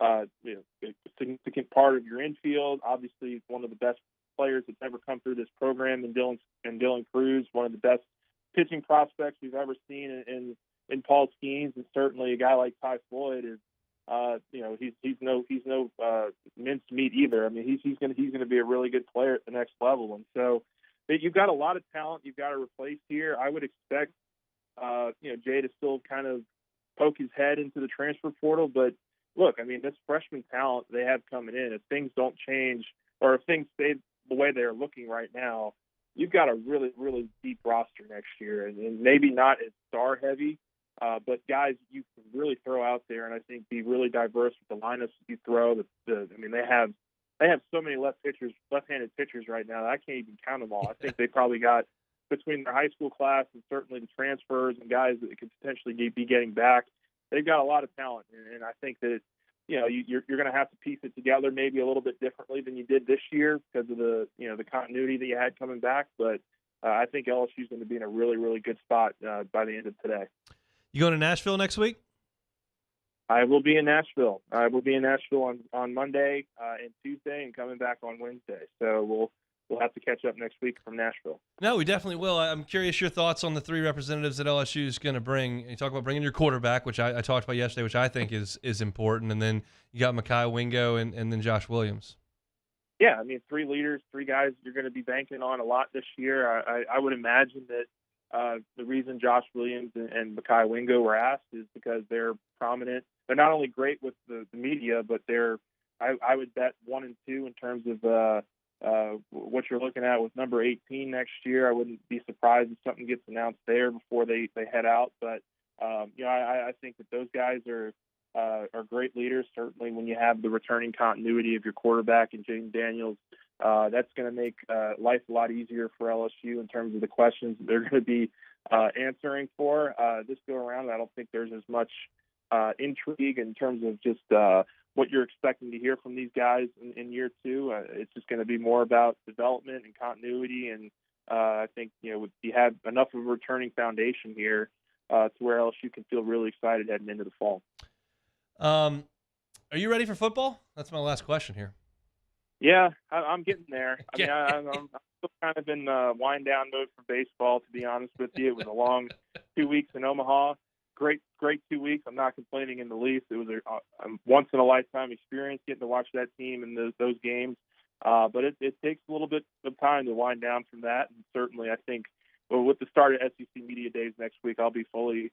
a significant part of your infield. Obviously, one of the best players that's ever come through this program in Dylan Cruz, one of the best pitching prospects we've ever seen in Paul Skeens, and certainly a guy like Ty Floyd is, he's no minced meat either. I mean, he's going to be a really good player at the next level, and so you've got a lot of talent you've got to replace here. I would expect Jay to still kind of poke his head into the transfer portal, but look, I mean, this freshman talent they have coming in, if things don't change or if things stay the way they're looking right now, you've got a really, really deep roster next year, and maybe not as star heavy, but guys you can really throw out there, and I think be really diverse with the lineups you throw. I mean, they have so many left-handed pitchers right now that I can't even count them all. I think they probably got, between their high school class and certainly the transfers and guys that could potentially be getting back, they've got a lot of talent, and I think that you're going to have to piece it together maybe a little bit differently than you did this year because of the continuity that you had coming back. But I think LSU is going to be in a really, really good spot by the end of today. You going to Nashville next week? I will be in Nashville. I will be in Nashville on Monday and Tuesday, and coming back on Wednesday. So we'll have to catch up next week from Nashville. No, we definitely will. I'm curious your thoughts on the 3 representatives that LSU is going to bring. You talk about bringing your quarterback, which I talked about yesterday, which I think is important, and then you got Mekhi Wingo and then Josh Williams. Yeah, I mean, 3 leaders, 3 guys you're going to be banking on a lot this year. I would imagine that the reason Josh Williams and Mekhi Wingo were asked is because they're prominent. They're not only great with the media, but I would bet 1 and 2 in terms of what you're looking at with number 18 next year. I wouldn't be surprised if something gets announced there before they head out. But I think that those guys are great leaders. Certainly, when you have the returning continuity of your quarterback and Jaden Daniels, that's going to make life a lot easier for LSU in terms of the questions that they're going to be answering for this go around. I don't think there's as much intrigue in terms of just what you're expecting to hear from these guys in year 2. It's just going to be more about development and continuity, and I think you have enough of a returning foundation here to where LSU can feel really excited heading into the fall. Are you ready for football? That's my last question here. Yeah, I'm getting there. I mean, I'm still kind of in wind down mode for baseball, to be honest with you. It was a long 2 weeks in Omaha. Great 2 weeks. I'm not complaining in the least. It was a once in a lifetime experience getting to watch that team in those games. But it takes a little bit of time to wind down from that. And certainly, I think with the start of SEC Media Days next week, I'll be fully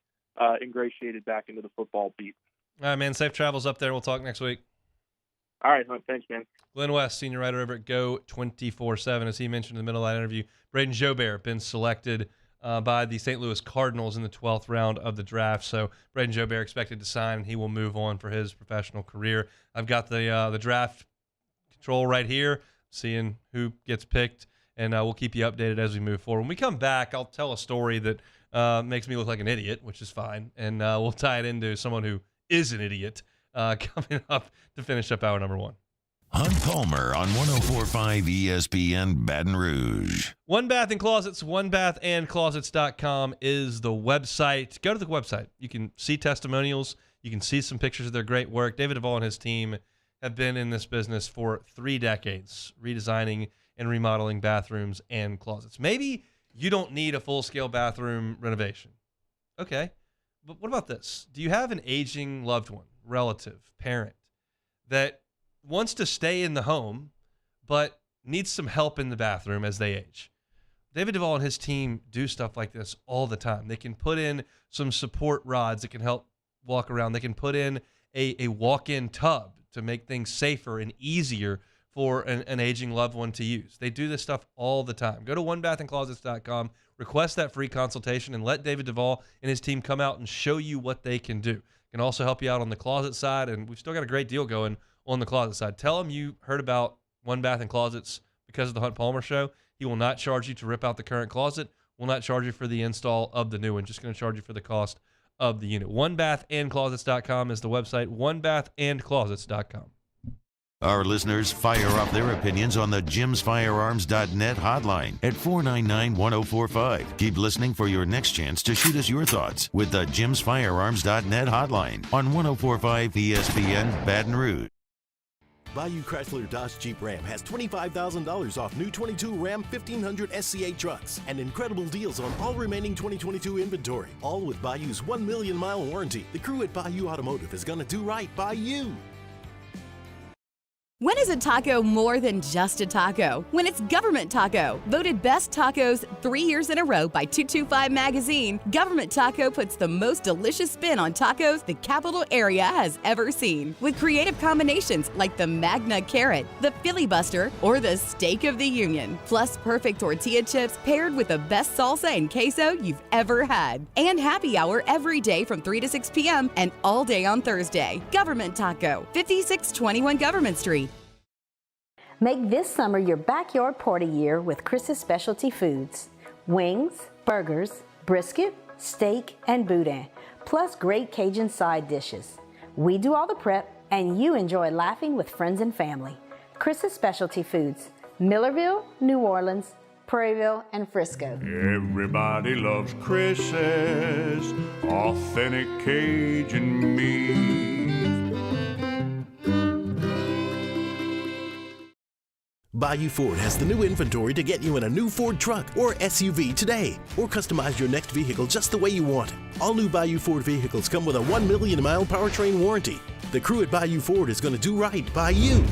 ingratiated back into the football beat. All right, man. Safe travels up there. We'll talk next week. All right, Hunt. Thanks, man. Glenn West, senior writer over at Go 24/7. As he mentioned in the middle of that interview, Braden Jobert been selected by the St. Louis Cardinals in the 12th round of the draft. So Braden Jobert expected to sign, and he will move on for his professional career. I've got the draft control right here, seeing who gets picked, and we'll keep you updated as we move forward. When we come back, I'll tell a story that makes me look like an idiot, which is fine, and we'll tie it into someone who is an idiot coming up to finish up hour number 1. Hunt Palmer on 104.5 ESPN Baton Rouge. One Bath and Closets, onebathandclosets.com is the website. Go to the website. You can see testimonials. You can see some pictures of their great work. David Duvall and his team have been in this business for 3 decades, redesigning and remodeling bathrooms and closets. Maybe you don't need a full-scale bathroom renovation. Okay, but what about this? Do you have an aging loved one, relative, parent, that wants to stay in the home, but needs some help in the bathroom as they age? David Duvall and his team do stuff like this all the time. They can put in some support rods that can help walk around. They can put in a walk-in tub to make things safer and easier for an aging loved one to use. They do this stuff all the time. Go to onebathandclosets.com, request that free consultation, and let David Duvall and his team come out and show you what they can do. Can also help you out on the closet side, and we've still got a great deal going on the closet side. Tell them you heard about One Bath and Closets because of the Hunt Palmer Show, He will not charge you to rip out the current closet, will not charge you for the install of the new one, just going to charge you for the cost of the unit. OneBathAndClosets.com is the website, OneBathAndClosets.com. Our listeners fire off their opinions on the JimsFirearms.net hotline at 499-1045. Keep listening for your next chance to shoot us your thoughts with the JimsFirearms.net hotline on 1045 ESPN Baton Rouge. Bayou Chrysler Dodge Jeep Ram has $25,000 off new 22 Ram 1500 SCA trucks and incredible deals on all remaining 2022 inventory, all with Bayou's 1 million mile warranty. The crew at Bayou Automotive is going to do right by you. When is a taco more than just a taco? When it's Government Taco. Voted best tacos 3 years in a row by 225 Magazine, Government Taco puts the most delicious spin on tacos the capital area has ever seen. With creative combinations like the Magna Carrot, the Filibuster, or the Steak of the Union. Plus perfect tortilla chips paired with the best salsa and queso you've ever had. And happy hour every day from 3 to 6 p.m. and all day on Thursday. Government Taco, 5621 Government Street. Make this summer your backyard party year with Chris's Specialty Foods. Wings, burgers, brisket, steak, and boudin, plus great Cajun side dishes. We do all the prep, and you enjoy laughing with friends and family. Chris's Specialty Foods, Millerville, New Orleans, Prairieville, and Frisco. Everybody loves Chris's authentic Cajun meat. Bayou Ford has the new inventory to get you in a new Ford truck or SUV today, or customize your next vehicle just the way you want it. All new Bayou Ford vehicles come with a 1 million mile powertrain warranty. The crew at Bayou Ford is going to do right by you.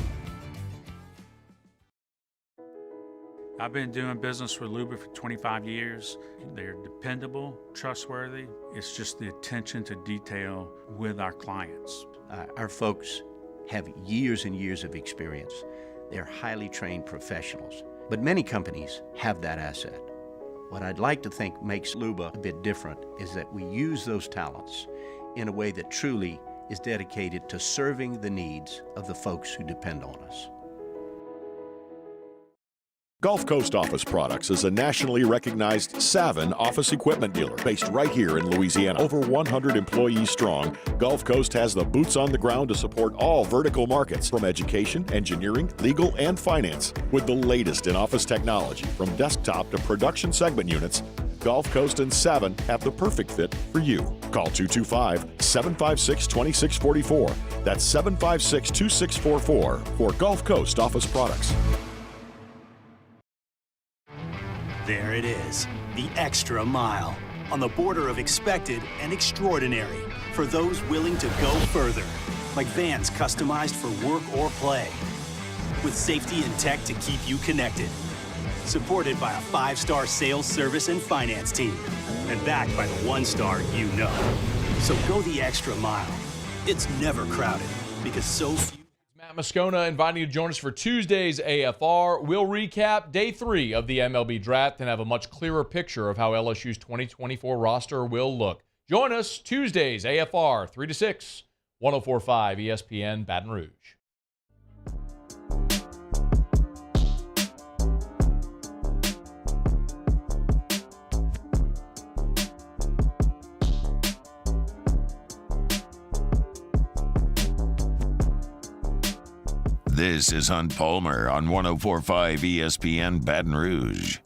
I've been doing business with Luba for 25 years. They're dependable, trustworthy. It's just the attention to detail with our clients. Our folks have years and years of experience. They're highly trained professionals, but many companies have that asset. What I'd like to think makes Luba a bit different is that we use those talents in a way that truly is dedicated to serving the needs of the folks who depend on us. Gulf Coast Office Products is a nationally recognized Savin office equipment dealer based right here in Louisiana. Over 100 employees strong, Gulf Coast has the boots on the ground to support all vertical markets, from education, engineering, legal, and finance. With the latest in office technology, from desktop to production segment units, Gulf Coast and Savin have the perfect fit for you. Call 225-756-2644. That's 756-2644 for Gulf Coast Office Products. There it is, the extra mile, on the border of expected and extraordinary, for those willing to go further, like vans customized for work or play, with safety and tech to keep you connected, supported by a 5-star sales, service, and finance team, and backed by the 1-star you know. So go the extra mile. It's never crowded, because so few... Matt Moscona inviting you to join us for Tuesday's AFR. We'll recap day 3 of the MLB draft and have a much clearer picture of how LSU's 2024 roster will look. Join us Tuesdays AFR 3 to 6, 104.5 ESPN Baton Rouge. This is Hunt Palmer on 104.5 ESPN Baton Rouge.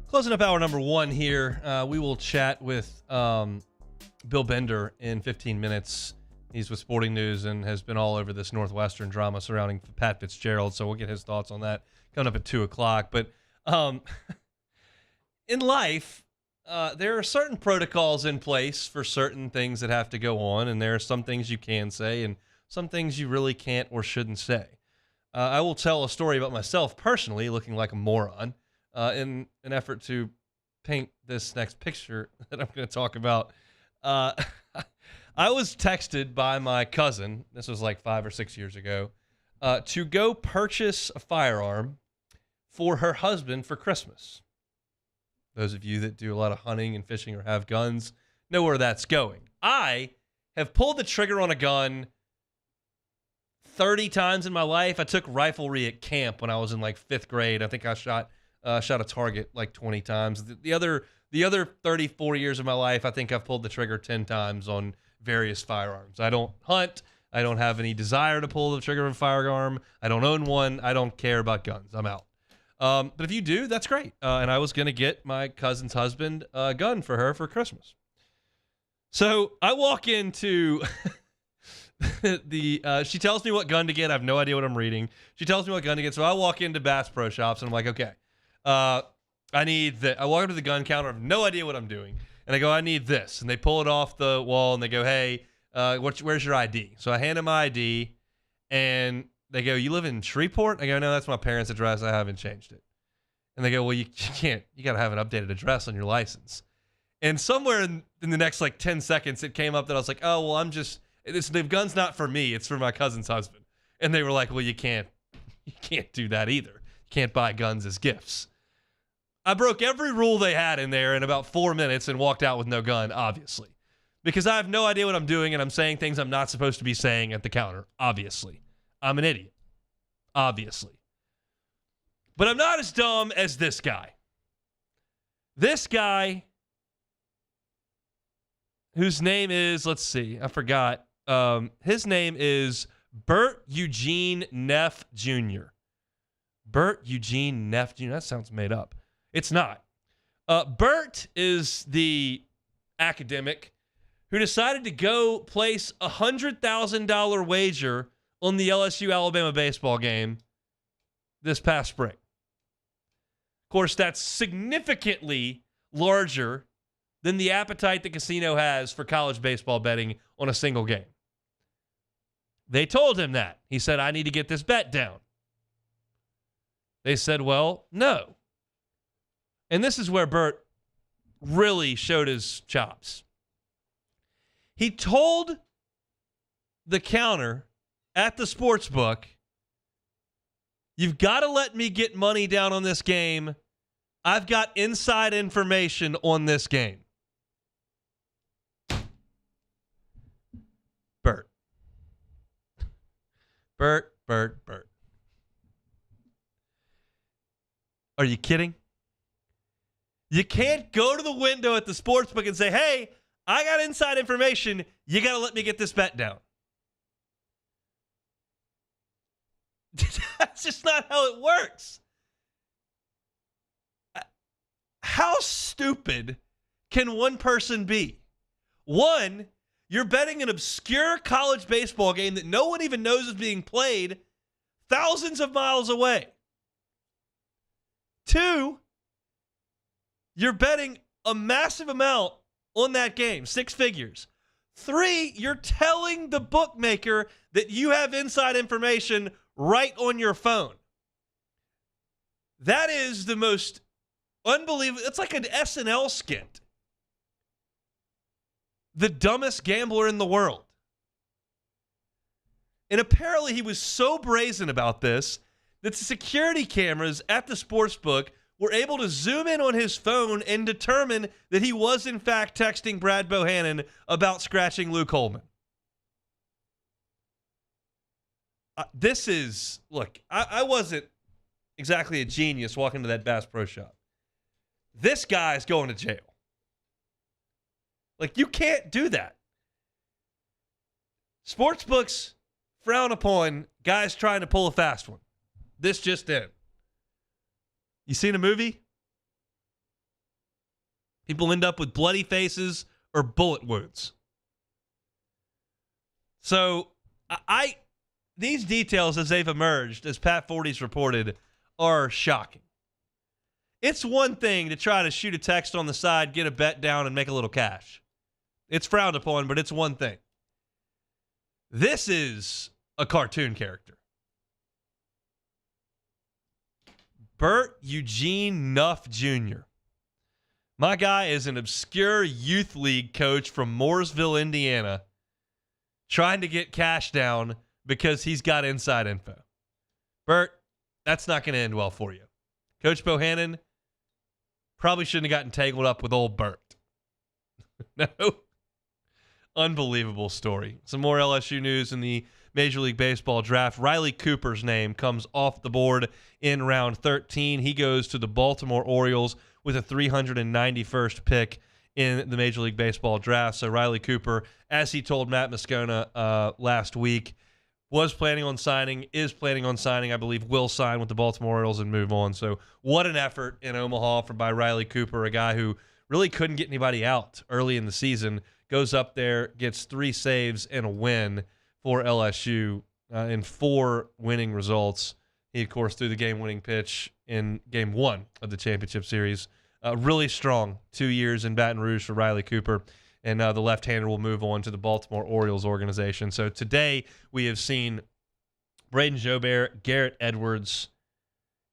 Closing up hour number 1 here. We will chat with Bill Bender in 15 minutes. He's with Sporting News and has been all over this Northwestern drama surrounding Pat Fitzgerald, so we'll get his thoughts on that coming up at 2 o'clock. But in life, there are certain protocols in place for certain things that have to go on, and there are some things you can say and some things you really can't or shouldn't say. I will tell a story about myself personally looking like a moron in an effort to paint this next picture that I'm going to talk about. I was texted by my cousin, this was like 5 or 6 years ago, to go purchase a firearm for her husband for Christmas. Those of you that do a lot of hunting and fishing or have guns know where that's going. I have pulled the trigger on a gun 30 times in my life. I took riflery at camp when I was in like 5th grade. I think I shot Shot a target like 20 times. The other 34 years of my life, I think I've pulled the trigger 10 times on various firearms. I don't hunt. I don't have any desire to pull the trigger of a firearm. I don't own one. I don't care about guns. I'm out. But if you do, that's great. And I was going to get my cousin's husband a gun for her for Christmas. So I walk into she tells me what gun to get. I have no idea what I'm reading. She tells me what gun to get. So I walk into Bass Pro Shops and I'm like, okay, I need that. I walk up to the gun counter. I have no idea what I'm doing. And I go, I need this. And they pull it off the wall and they go, hey, where's your ID? So I hand them my ID and they go, you live in Shreveport? I go, no, that's my parents' address. I haven't changed it. And they go, well, you can't. You got to have an updated address on your license. And somewhere in the next like 10 seconds, it came up that I was like, oh, well, the gun's not for me. It's for my cousin's husband. And they were like, well, you can't do that either. You can't buy guns as gifts. I broke every rule they had in there in about 4 minutes and walked out with no gun, obviously. Because I have no idea what I'm doing and I'm saying things I'm not supposed to be saying at the counter, obviously. I'm an idiot, obviously. But I'm not as dumb as this guy. This guy, whose name is, let's see, I forgot. His name is Bert Eugene Neff Jr. Bert Eugene Neff Jr. That sounds made up. It's not. Bert is the academic who decided to go place a $100,000 wager on the LSU-Alabama baseball game this past spring. Of course, that's significantly larger than the appetite the casino has for college baseball betting on a single game. They told him that. He said, I need to get this bet down. They said, well, no. And this is where Bert really showed his chops. He told the counter at the sports book, you've got to let me get money down on this game. I've got inside information on this game. Bert. Are you kidding? You can't go to the window at the sportsbook and say, hey, I got inside information. You got to let me get this bet down. That's just not how it works. How stupid can one person be? One, you're betting an obscure college baseball game that no one even knows is being played thousands of miles away. Two, you're betting a massive amount on that game, 6 figures. Three, you're telling the bookmaker that you have inside information right on your phone. That is the most unbelievable. It's like an SNL skit. The dumbest gambler in the world. And apparently he was so brazen about this that the security cameras at the sportsbook were able to zoom in on his phone and determine that he was in fact texting Brad Bohannon about scratching Luke Holman. I wasn't exactly a genius walking to that Bass Pro Shop. This guy's going to jail. Like, you can't do that. Sportsbooks frown upon guys trying to pull a fast one. This just in. You seen a movie? People end up with bloody faces or bullet wounds. So, these details as they've emerged, as Pat Forty's reported, are shocking. It's one thing to try to shoot a text on the side, get a bet down, and make a little cash. It's frowned upon, but it's one thing. This is a cartoon character. Bert Eugene Neff Jr. My guy is an obscure youth league coach from Mooresville, Indiana, trying to get cash down because he's got inside info. Bert, that's not going to end well for you. Coach Bohannon probably shouldn't have gotten tangled up with old Bert. No. Unbelievable story. Some more LSU news in the Major League Baseball draft. Riley Cooper's name comes off the board in round 13. He goes to the Baltimore Orioles with a 391st pick in the Major League Baseball draft. So Riley Cooper, as he told Matt Moscona last week, was planning on signing, is planning on signing, I believe will sign with the Baltimore Orioles and move on. So what an effort in Omaha by Riley Cooper, a guy who really couldn't get anybody out early in the season, goes up there, gets 3 saves and a win for LSU in 4 winning results. He, of course, threw the game-winning pitch in Game 1 of the championship series. Really strong 2 years in Baton Rouge for Riley Cooper. And the left-hander will move on to the Baltimore Orioles organization. So today we have seen Braden Jobert, Garrett Edwards,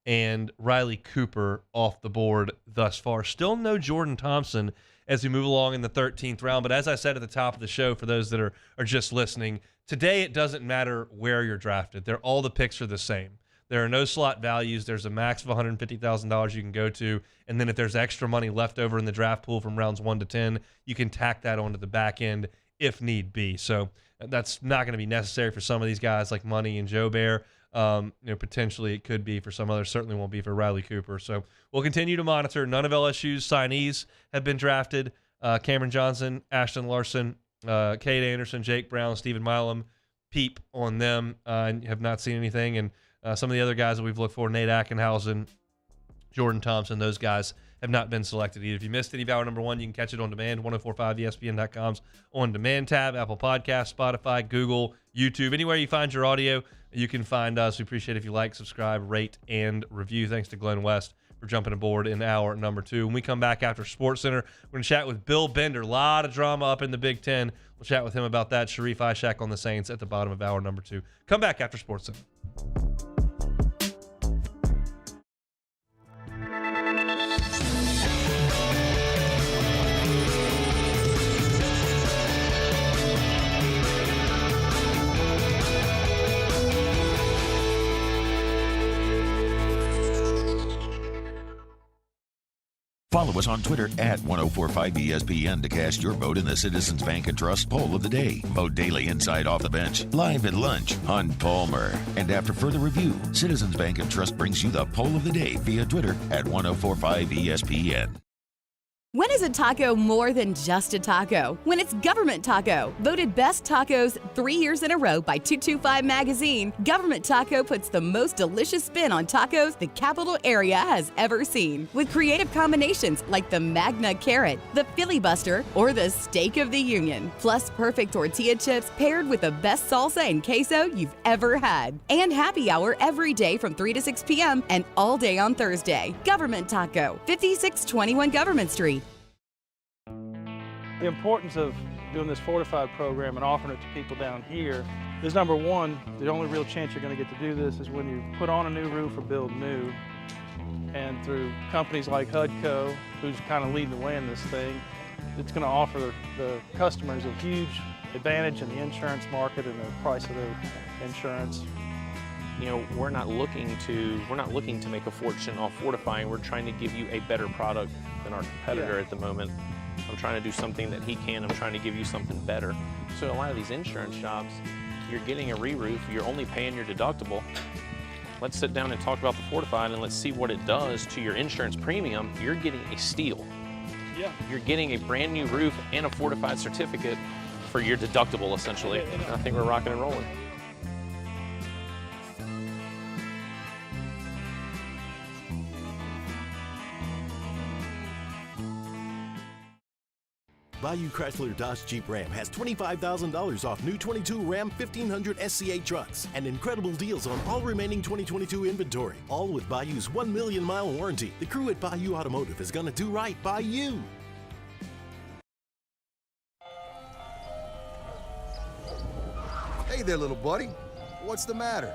and Riley Cooper off the board thus far. Still no Jordan Thompson as we move along in the 13th round. But as I said at the top of the show, for those that are just listening, today it doesn't matter where you're drafted. All the picks are the same. There are no slot values. There's a max of $150,000 you can go to. And then if there's extra money left over in the draft pool from rounds 1 to 10, you can tack that onto the back end if need be. So that's not going to be necessary for some of these guys like Money and Jobert. Potentially it could be for some others. Certainly won't be for Riley Cooper. So we'll continue to monitor. None of LSU's signees have been drafted. Cameron Johnson, Ashton Larson, Cade Anderson, Jake Brown, Stephen Milam, peep on them and have not seen anything. And some of the other guys that we've looked for, Nate Ackenhausen, Jordan Thompson, those guys have not been selected either. If you missed any of Hour Number 1, you can catch it on demand, 1045ESPN.com's on-demand tab, Apple Podcasts, Spotify, Google, YouTube. Anywhere you find your audio, you can find us. We appreciate if you like, subscribe, rate, and review. Thanks to Glenn West for jumping aboard in Hour Number 2. When we come back after SportsCenter, we're going to chat with Bill Bender. A lot of drama up in the Big Ten. We'll chat with him about that. Sharif Ishak on the Saints at the bottom of Hour Number 2. Come back after SportsCenter. Follow us on Twitter at 1045ESPN to cast your vote in the Citizens Bank and Trust Poll of the Day. Vote daily inside Off the Bench, live at lunch on Palmer. And after further review, Citizens Bank and Trust brings you the Poll of the Day via Twitter at 1045ESPN. When is a taco more than just a taco? When it's Government Taco. Voted best tacos 3 years in a row by 225 Magazine, Government Taco puts the most delicious spin on tacos the capital area has ever seen. With creative combinations like the Magna Carrot, the Filibuster, or the Steak of the Union. Plus perfect tortilla chips paired with the best salsa and queso you've ever had. And happy hour every day from 3 to 6 p.m. and all day on Thursday. Government Taco, 5621 Government Street. The importance of doing this fortified program and offering it to people down here is, number one, the only real chance you're going to get to do this is when you put on a new roof or build new. And through companies like HUDCO, who's kind of leading the way in this thing, it's going to offer the customers a huge advantage in the insurance market and the price of their insurance. You know, we're not looking to make a fortune off fortifying. We're trying to give you a better product than our competitor at the moment. I'm trying to do something that he can. I'm trying to give you something better. So a lot of these insurance jobs, you're getting a re-roof, you're only paying your deductible. Let's sit down and talk about the fortified and let's see what it does to your insurance premium. You're getting a steal. Yeah. You're getting a brand new roof and a fortified certificate for your deductible, essentially. And I think we're rocking and rolling. Bayou Chrysler Dodge Jeep Ram has $25,000 off new 22 Ram 1500 SCA trucks and incredible deals on all remaining 2022 inventory, all with Bayou's 1 million mile warranty. The crew at Bayou Automotive is going to do right by you. Hey there, little buddy. What's the matter?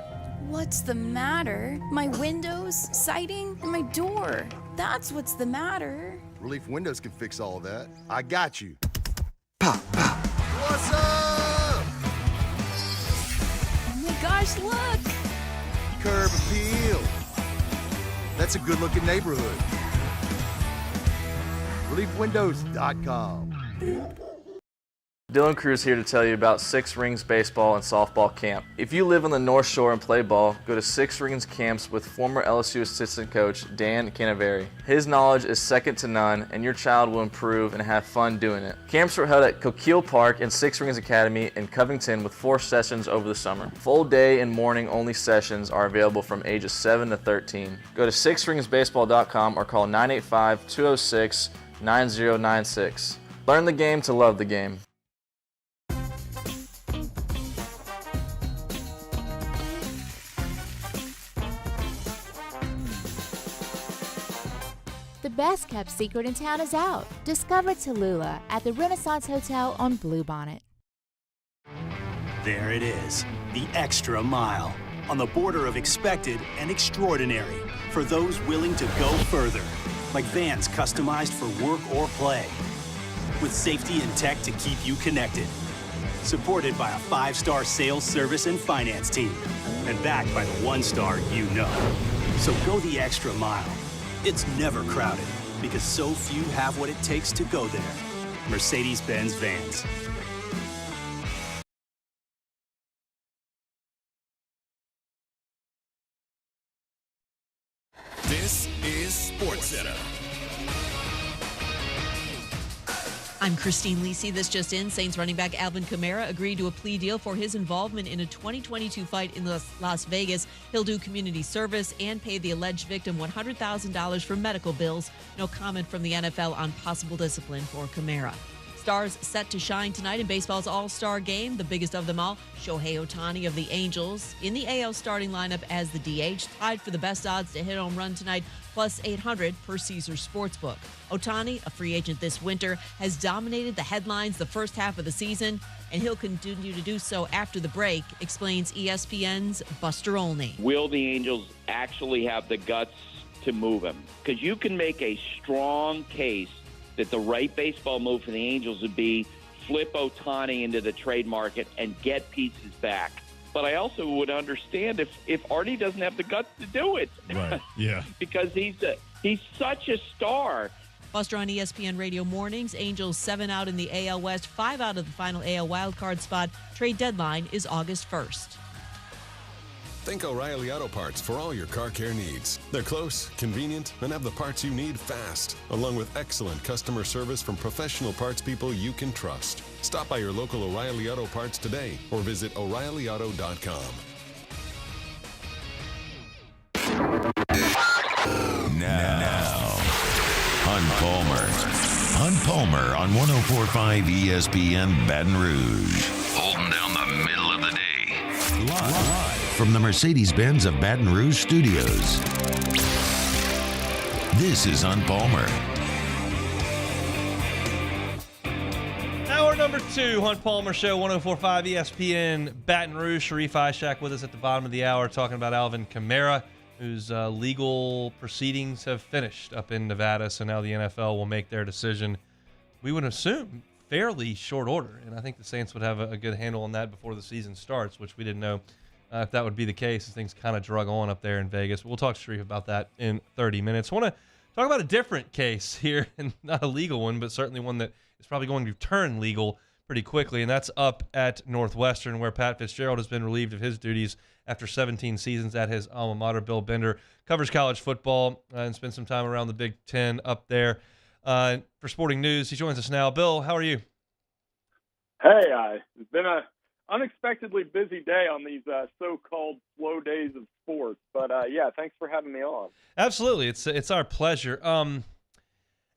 What's the matter? My windows, siding, and my door. That's what's the matter. Relief Windows can fix all of that. I got you. Pop, pop. What's up? Oh my gosh, look! Curb appeal. That's a good-looking neighborhood. ReliefWindows.com. Dylan Cruz here to tell you about Six Rings Baseball and Softball Camp. If you live on the North Shore and play ball, go to Six Rings Camps with former LSU assistant coach Dan Canaveri. His knowledge is second to none, and your child will improve and have fun doing it. Camps were held at Coquille Park and Six Rings Academy in Covington with 4 sessions over the summer. Full day and morning only sessions are available from ages 7 to 13. Go to sixringsbaseball.com or call 985-206-9096. Learn the game to love the game. The best kept secret in town is out. Discover Tallulah at the Renaissance Hotel on Bluebonnet. There it is, the extra mile, on the border of expected and extraordinary, for those willing to go further, like vans customized for work or play, with safety and tech to keep you connected, supported by a 5-star sales, service, and finance team, and backed by the 1-star you know. So go the extra mile. It's never crowded, because so few have what it takes to go there. Mercedes-Benz Vans. This is SportsCenter. I'm Christine Lisi. This just in. Saints running back Alvin Kamara agreed to a plea deal for his involvement in a 2022 fight in Las Vegas. He'll do community service and pay the alleged victim $100,000 for medical bills. No comment from the NFL on possible discipline for Kamara. Stars set to shine tonight in baseball's All-Star game. The biggest of them all, Shohei Ohtani of the Angels, in the AL starting lineup as the DH, tied for the best odds to hit home run tonight, plus 800 per Caesars Sportsbook. Ohtani, a free agent this winter, has dominated the headlines the first half of the season, and he'll continue to do so after the break, explains ESPN's Buster Olney. Will the Angels actually have the guts to move him? Because you can make a strong case that the right baseball move for the Angels would be flip Ohtani into the trade market and get pieces back. But I also would understand if Artie doesn't have the guts to do it. Right, yeah. Because he's such a star. Buster on ESPN Radio Mornings. Angels 7 out in the AL West, 5 out of the final AL wildcard spot. Trade deadline is August 1st. Think O'Reilly Auto Parts for all your car care needs. They're close, convenient, and have the parts you need fast, along with excellent customer service from professional parts people you can trust. Stop by your local O'Reilly Auto Parts today or visit O'ReillyAuto.com. Now, Hunt Palmer on 104.5 ESPN Baton Rouge. Holding down the middle of the day. Live from the Mercedes-Benz of Baton Rouge studios. This is Hunt Palmer. Hour number 2, Hunt Palmer Show, 104.5 ESPN Baton Rouge. Sharif Ishak with us at the bottom of the hour talking about Alvin Kamara, whose legal proceedings have finished up in Nevada. So now the NFL will make their decision, we would assume, fairly short order. And I think the Saints would have a good handle on that before the season starts, which we didn't know if that would be the case. Things kind of drug on up there in Vegas. We'll talk to Sharif about that in 30 minutes. I want to talk about a different case here, and not a legal one, but certainly one that is probably going to turn legal pretty quickly, and that's up at Northwestern, where Pat Fitzgerald has been relieved of his duties after 17 seasons at his alma mater. Bill Bender covers college football and spent some time around the Big Ten up there. For Sporting News, he joins us now. Bill, how are you? Hey, it's been a unexpectedly busy day on these so-called slow days of sports, but yeah, thanks for having me on. Absolutely, it's our pleasure.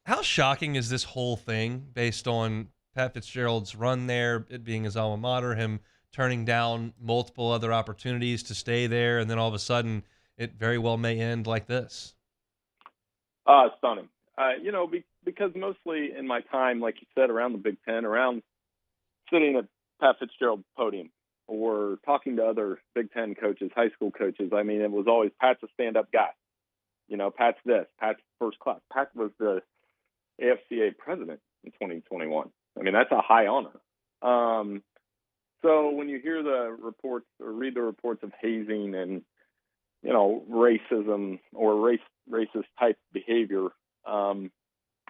How shocking is this whole thing based on Pat Fitzgerald's run there, it being his alma mater, him turning down multiple other opportunities to stay there, and then all of a sudden it very well may end like this? Stunning. Because mostly in my time, like you said, around the Big Ten, around sitting at Pat Fitzgerald's podium or talking to other Big Ten coaches, high school coaches, I mean, it was always Pat's a stand-up guy. Pat's this, Pat's first class. Pat was the AFCA president in 2021. I mean, that's a high honor. So when you hear the reports or read the reports of hazing and, racism or racist type behavior,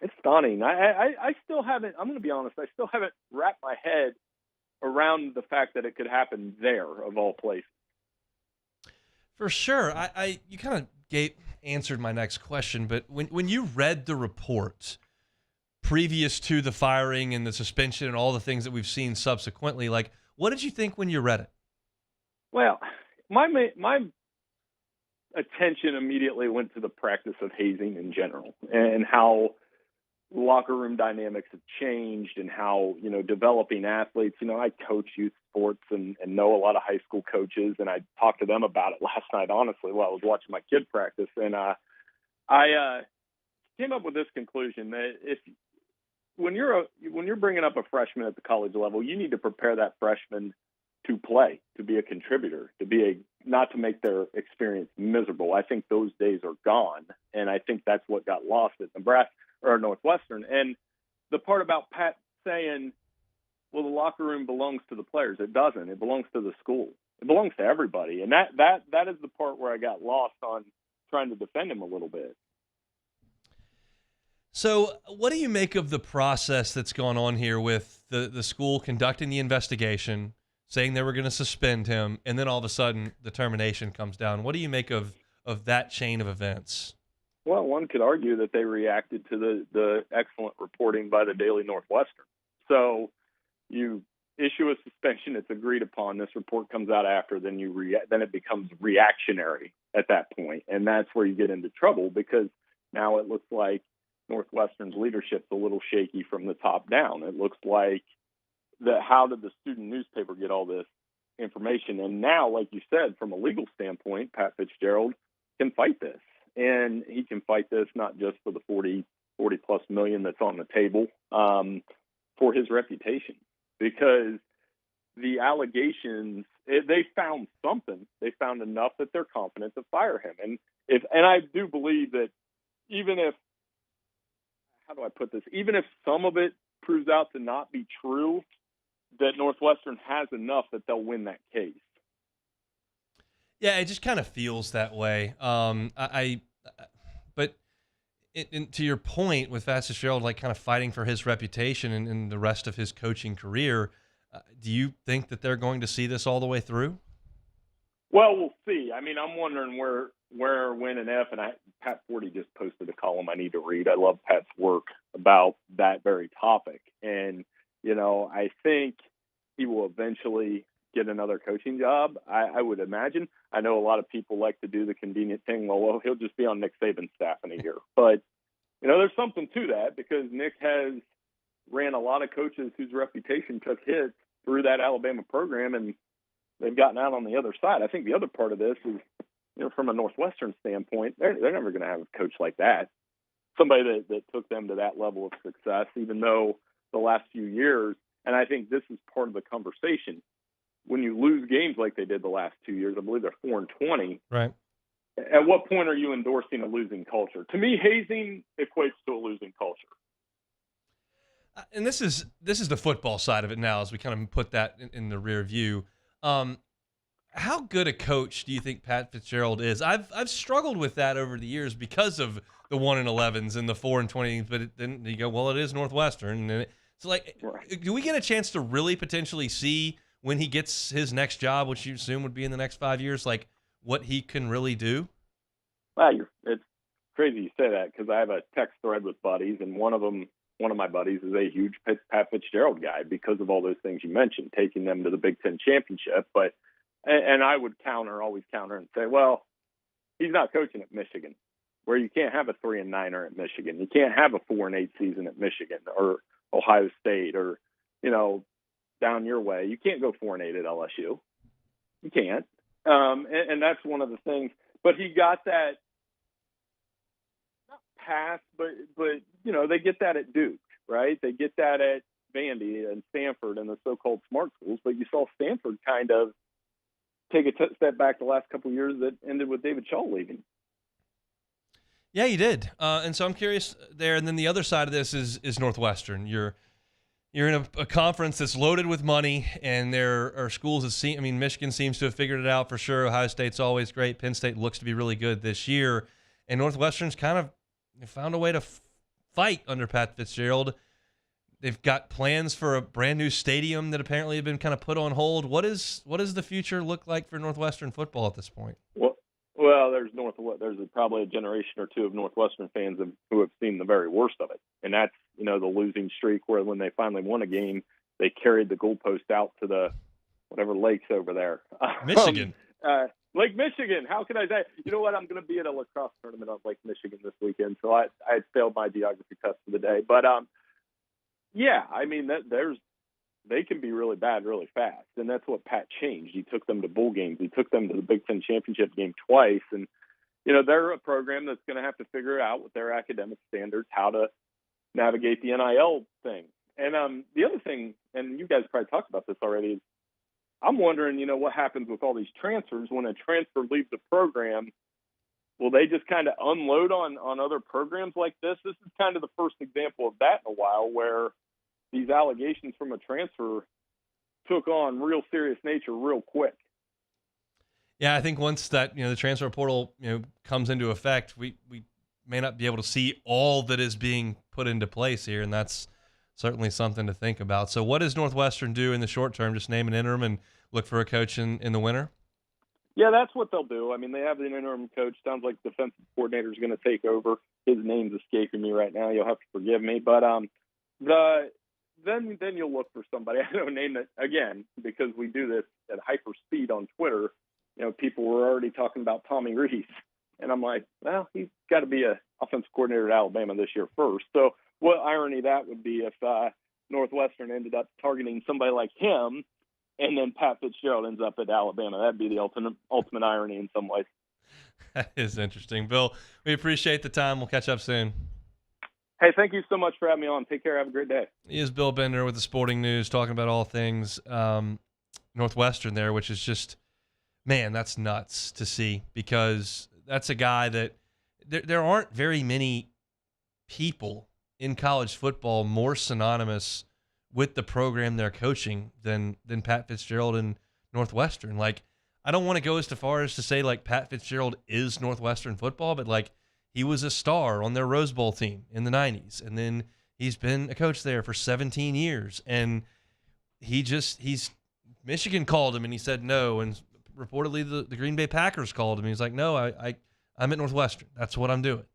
It's stunning. I still haven't. I'm going to be honest. I still haven't wrapped my head around the fact that it could happen there, of all places. For sure. You kind of answered my next question, but when you read the report previous to the firing and the suspension and all the things that we've seen subsequently, like, what did you think when you read it? Well, my attention immediately went to the practice of hazing in general and how locker room dynamics have changed and how, developing athletes, I coach youth sports and know a lot of high school coaches, and I talked to them about it last night, honestly, while I was watching my kid practice. And I came up with this conclusion that when you're bringing up a freshman at the college level, you need to prepare that freshman to play, to be a contributor, not to make their experience miserable. I think those days are gone, and I think that's what got lost at Nebraska or Northwestern. And the part about Pat saying, well, the locker room belongs to the players. It doesn't. It belongs to the school. It belongs to everybody. And that is the part where I got lost on trying to defend him a little bit. So what do you make of the process that's gone on here with the school conducting the investigation, saying they were going to suspend him, and then all of a sudden the termination comes down? What do you make of that chain of events? Well, one could argue that they reacted to the excellent reporting by the Daily Northwestern. So you issue a suspension, it's agreed upon, this report comes out after, then then it becomes reactionary at that point. And that's where you get into trouble, because now it looks like Northwestern's leadership's a little shaky from the top down. It looks like how did the student newspaper get all this information? And now, like you said, from a legal standpoint, Pat Fitzgerald can fight this. And he can fight this not just for the 40 plus million that's on the table, for his reputation, because the allegations, they found something. They found enough that they're confident to fire him. And I do believe that even if, how do I put this? Even if some of it proves out to not be true, that Northwestern has enough that they'll win that case. Yeah, it just kind of feels that way. But to your point with Fitzgerald, like kind of fighting for his reputation and the rest of his coaching career, do you think that they're going to see this all the way through? Well, we'll see. I mean, I'm wondering where, when, and if. And Pat Forty just posted a column I need to read. I love Pat's work about that very topic. And, I think he will eventually get another coaching job, I would imagine. I know a lot of people like to do the convenient thing. Well, he'll just be on Nick Saban's staff in a year. But, there's something to that, because Nick has ran a lot of coaches whose reputation took hits through that Alabama program, and they've gotten out on the other side. I think the other part of this is, from a Northwestern standpoint, they're never going to have a coach like that, somebody that took them to that level of success, even though the last few years, and I think this is part of the conversation, when you lose games like they did the last 2 years, I believe they're 4-20. Right. At what point are you endorsing a losing culture? To me, hazing equates to a losing culture. And this is the football side of it now, as we kind of put that in the rear view. How good a coach do you think Pat Fitzgerald is? I've struggled with that over the years because of the 1-11s and the 4-20. But then you go, well, it is Northwestern, and so like, do we get a chance to really potentially see when he gets his next job, which you assume would be in the next 5 years, like what he can really do? Well, it's crazy you say that, because I have a text thread with buddies, and one of my buddies is a huge Pat Fitzgerald guy because of all those things you mentioned, taking them to the Big Ten championship. And I would always counter and say, well, he's not coaching at Michigan, where you can't have a 3-9er at Michigan. You can't have a 4-8 season at Michigan or Ohio State or, down your way. You can't go 4-8 at LSU. You can't. And that's one of the things. But he got that, not pass, but they get that at Duke, right? They get that at Vandy and Stanford and the so-called smart schools. But you saw Stanford kind of take a step back the last couple of years that ended with David Shaw leaving. Yeah, you did. And so I'm curious there. And then the other side of this is Northwestern. You're in a conference that's loaded with money, and there are schools that Michigan seems to have figured it out for sure. Ohio State's always great. Penn State looks to be really good this year. And Northwestern's kind of found a way to fight under Pat Fitzgerald. They've got plans for a brand new stadium that apparently have been kind of put on hold. What does the future look like for Northwestern football at this point? Well, there's probably a generation or two of Northwestern fans who have seen the very worst of it, and that's the losing streak where when they finally won a game, they carried the goalpost out to the whatever lakes over there. Michigan. Lake Michigan. How can I say? You know what? I'm going to be at a lacrosse tournament on Lake Michigan this weekend, so I failed my geography test for the day. But yeah, I mean they can be really bad really fast, and that's what Pat changed. He took them to bowl games. He took them to the Big Ten championship game twice, and they're a program that's going to have to figure out with their academic standards how to navigate the NIL thing. And the other thing, and you guys probably talked about this already, is I'm wondering, what happens with all these transfers when a transfer leaves the program. Will they just kind of unload on other programs like this? This is kind of the first example of that in a while, where these allegations from a transfer took on real serious nature real quick. Yeah, I think once that the transfer portal comes into effect, we may not be able to see all that is being put into place here, and that's certainly something to think about. So what does Northwestern do in the short term? Just name an interim and look for a coach in the winter? Yeah, that's what they'll do. I mean, they have an interim coach. Sounds like the defensive coordinator is going to take over. His name's escaping me right now. You'll have to forgive me. But then you'll look for somebody. I don't name it again because we do this at hyper speed on Twitter. People were already talking about Tommy Rees. And I'm like, well, he's got to be an offensive coordinator at Alabama this year first. So what irony that would be if Northwestern ended up targeting somebody like him and then Pat Fitzgerald ends up at Alabama. That'd be the ultimate irony in some ways. That is interesting. Bill, we appreciate the time. We'll catch up soon. Hey, thank you so much for having me on. Take care. Have a great day. He is Bill Bender with the Sporting News, talking about all things Northwestern there, which is just, man, that's nuts to see, because that's a guy that there aren't very many people in college football more synonymous with the program they're coaching than Pat Fitzgerald and Northwestern. Like, I don't want to go as far as to say like Pat Fitzgerald is Northwestern football, but like he was a star on their Rose Bowl team in the 90s, and then he's been a coach there for 17 years, and he's Michigan called him and he said no, and reportedly the Green Bay Packers called him and he's like, no, I'm at Northwestern. That's what I'm doing.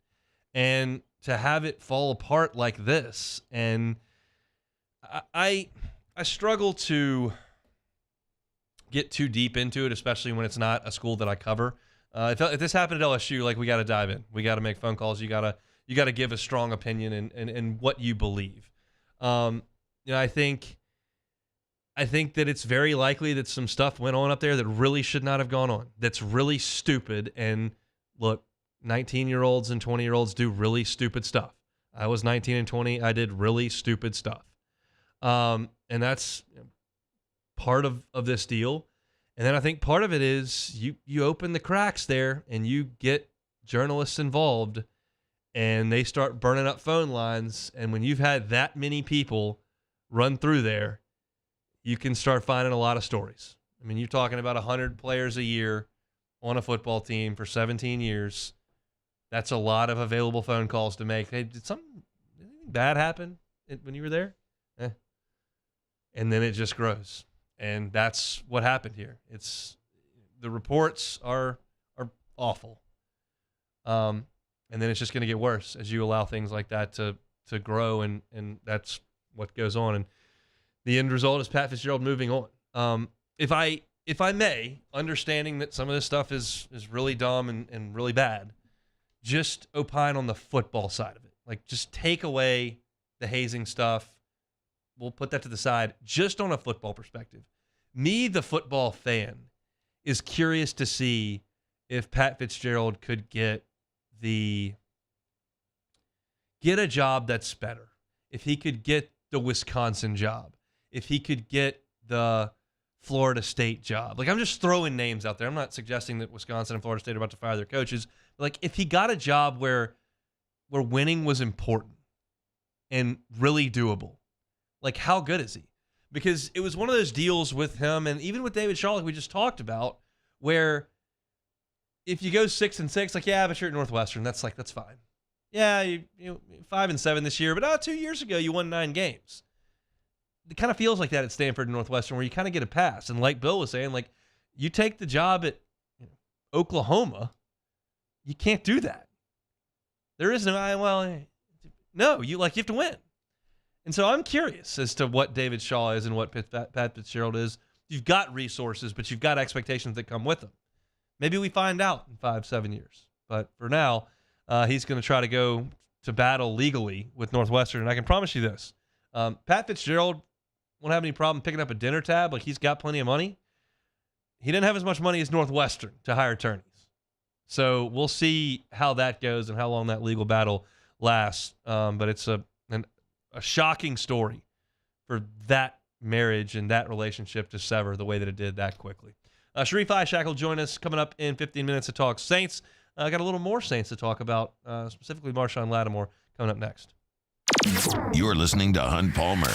And to have it fall apart like this, and I struggle to get too deep into it, especially when it's not a school that I cover. If this happened at LSU, like, we got to dive in. We got to make phone calls. You got to give a strong opinion and what you believe. I think that it's very likely that some stuff went on up there that really should not have gone on. That's really stupid. And look, 19-year-olds and 20-year-olds do really stupid stuff. I was 19 and 20. I did really stupid stuff. And that's part of this deal. And then I think part of it is you open the cracks there and you get journalists involved and they start burning up phone lines. And when you've had that many people run through there, you can start finding a lot of stories. I mean, you're talking about 100 players a year on a football team for 17 years. That's a lot of available phone calls to make. Hey, did anything bad happen when you were there? And then it just grows. And that's what happened here. The reports are awful. And then it's just going to get worse as you allow things like that to grow, and that's what goes on. And the end result is Pat Fitzgerald moving on. If I may, understanding that some of this stuff is really dumb and really bad, just opine on the football side of it. Like, just take away the hazing stuff. We'll put that to the side. Just on a football perspective, me, the football fan, is curious to see if Pat Fitzgerald could get a job that's better. If he could get the Wisconsin job. If he could get the Florida State job. Like, I'm just throwing names out there. I'm not suggesting that Wisconsin and Florida State are about to fire their coaches. Like, if he got a job where winning was important and really doable, like, how good is he? Because it was one of those deals with him and even with David Shaw, like we just talked about, where if you go 6-6, like, yeah, but you're at Northwestern, that's fine. Yeah, you 5-7 this year, but 2 years ago you won 9 games. It kind of feels like that at Stanford and Northwestern, where you kind of get a pass. And like Bill was saying, like, you take the job at Oklahoma, you can't do that. There is no, you have to win. And so I'm curious as to what David Shaw is and what Pat Fitzgerald is. You've got resources, but you've got expectations that come with them. Maybe we find out in 5-7 years. But for now, he's going to try to go to battle legally with Northwestern. And I can promise you this. Pat Fitzgerald won't have any problem picking up a dinner tab. Like, he's got plenty of money. He didn't have as much money as Northwestern to hire attorneys. So we'll see how that goes and how long that legal battle lasts. But it's a shocking story for that marriage and that relationship to sever the way that it did that quickly. Sharif Ishak will join us coming up in 15 minutes to talk Saints. I got a little more Saints to talk about, specifically Marshawn Lattimore, coming up next. You're listening to Hunt Palmer.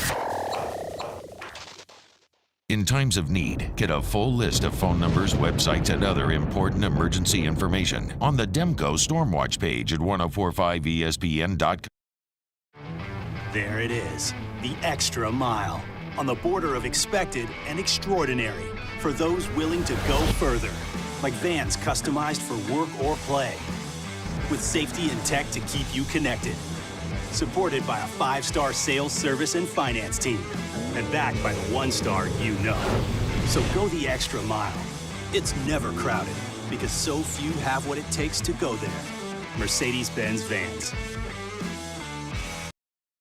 In times of need, get a full list of phone numbers, websites, and other important emergency information on the Demco Stormwatch page at 1045ESPN.com. There it is, the extra mile, on the border of expected and extraordinary, for those willing to go further, like vans customized for work or play, with safety and tech to keep you connected. Supported by a 5-star sales, service, and finance team, and backed by the 1-star you know. So go the extra mile. It's never crowded, because so few have what it takes to go there. Mercedes-Benz Vans.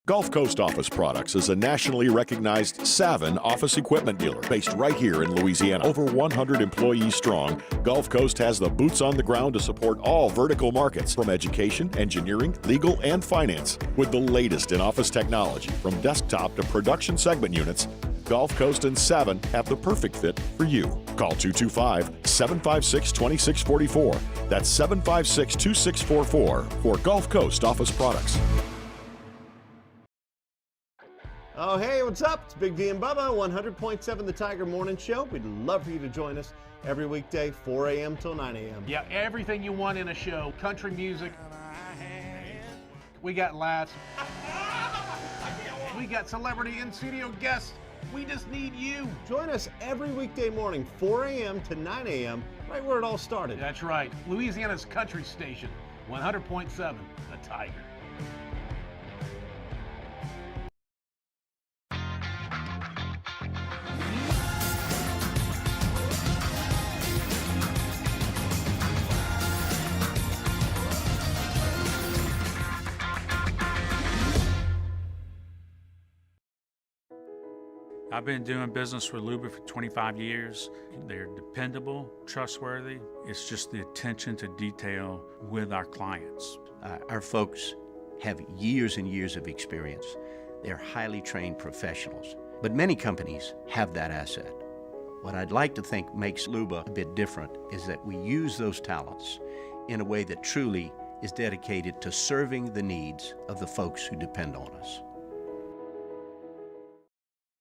Gulf Coast Office Products is a nationally recognized Savin office equipment dealer based right here in Louisiana. Over 100 employees strong, Gulf Coast has the boots on the ground to support all vertical markets, from education, engineering, legal, and finance. With the latest in office technology, from desktop to production segment units, Gulf Coast and Savin have the perfect fit for you. Call 225-756-2644. That's 756-2644 for Gulf Coast Office Products. Oh, hey, what's up? It's Big D and Bubba, 100.7 The Tiger Morning Show. We'd love for you to join us every weekday, 4 a.m. till 9 a.m. Yeah, everything you want in a show. Country music. We got laughs. We got celebrity in-studio guests. We just need you. Join us every weekday morning, 4 a.m. to 9 a.m., right where it all started. That's right. Louisiana's country station, 100.7 The Tiger. I've been doing business with Luba for 25 years. They're dependable, trustworthy. It's just the attention to detail with our clients. Our folks have years and years of experience. They're highly trained professionals, but many companies have that asset. What I'd like to think makes Luba a bit different is that we use those talents in a way that truly is dedicated to serving the needs of the folks who depend on us.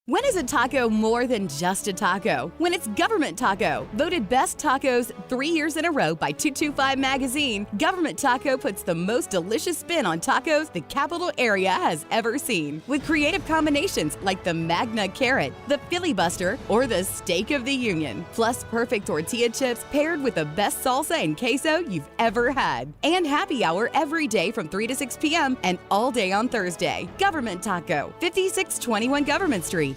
When is a taco more than just a taco? When it's Government Taco. Voted best tacos 3 years in a row by 225 Magazine, Government Taco puts the most delicious spin on tacos the capital area has ever seen. With creative combinations like the Magna Carrot, the Filibuster, or the Steak of the Union. Plus perfect tortilla chips paired with the best salsa and queso you've ever had. And happy hour every day from 3 to 6 p.m. and all day on Thursday. Government Taco, 5621 Government Street.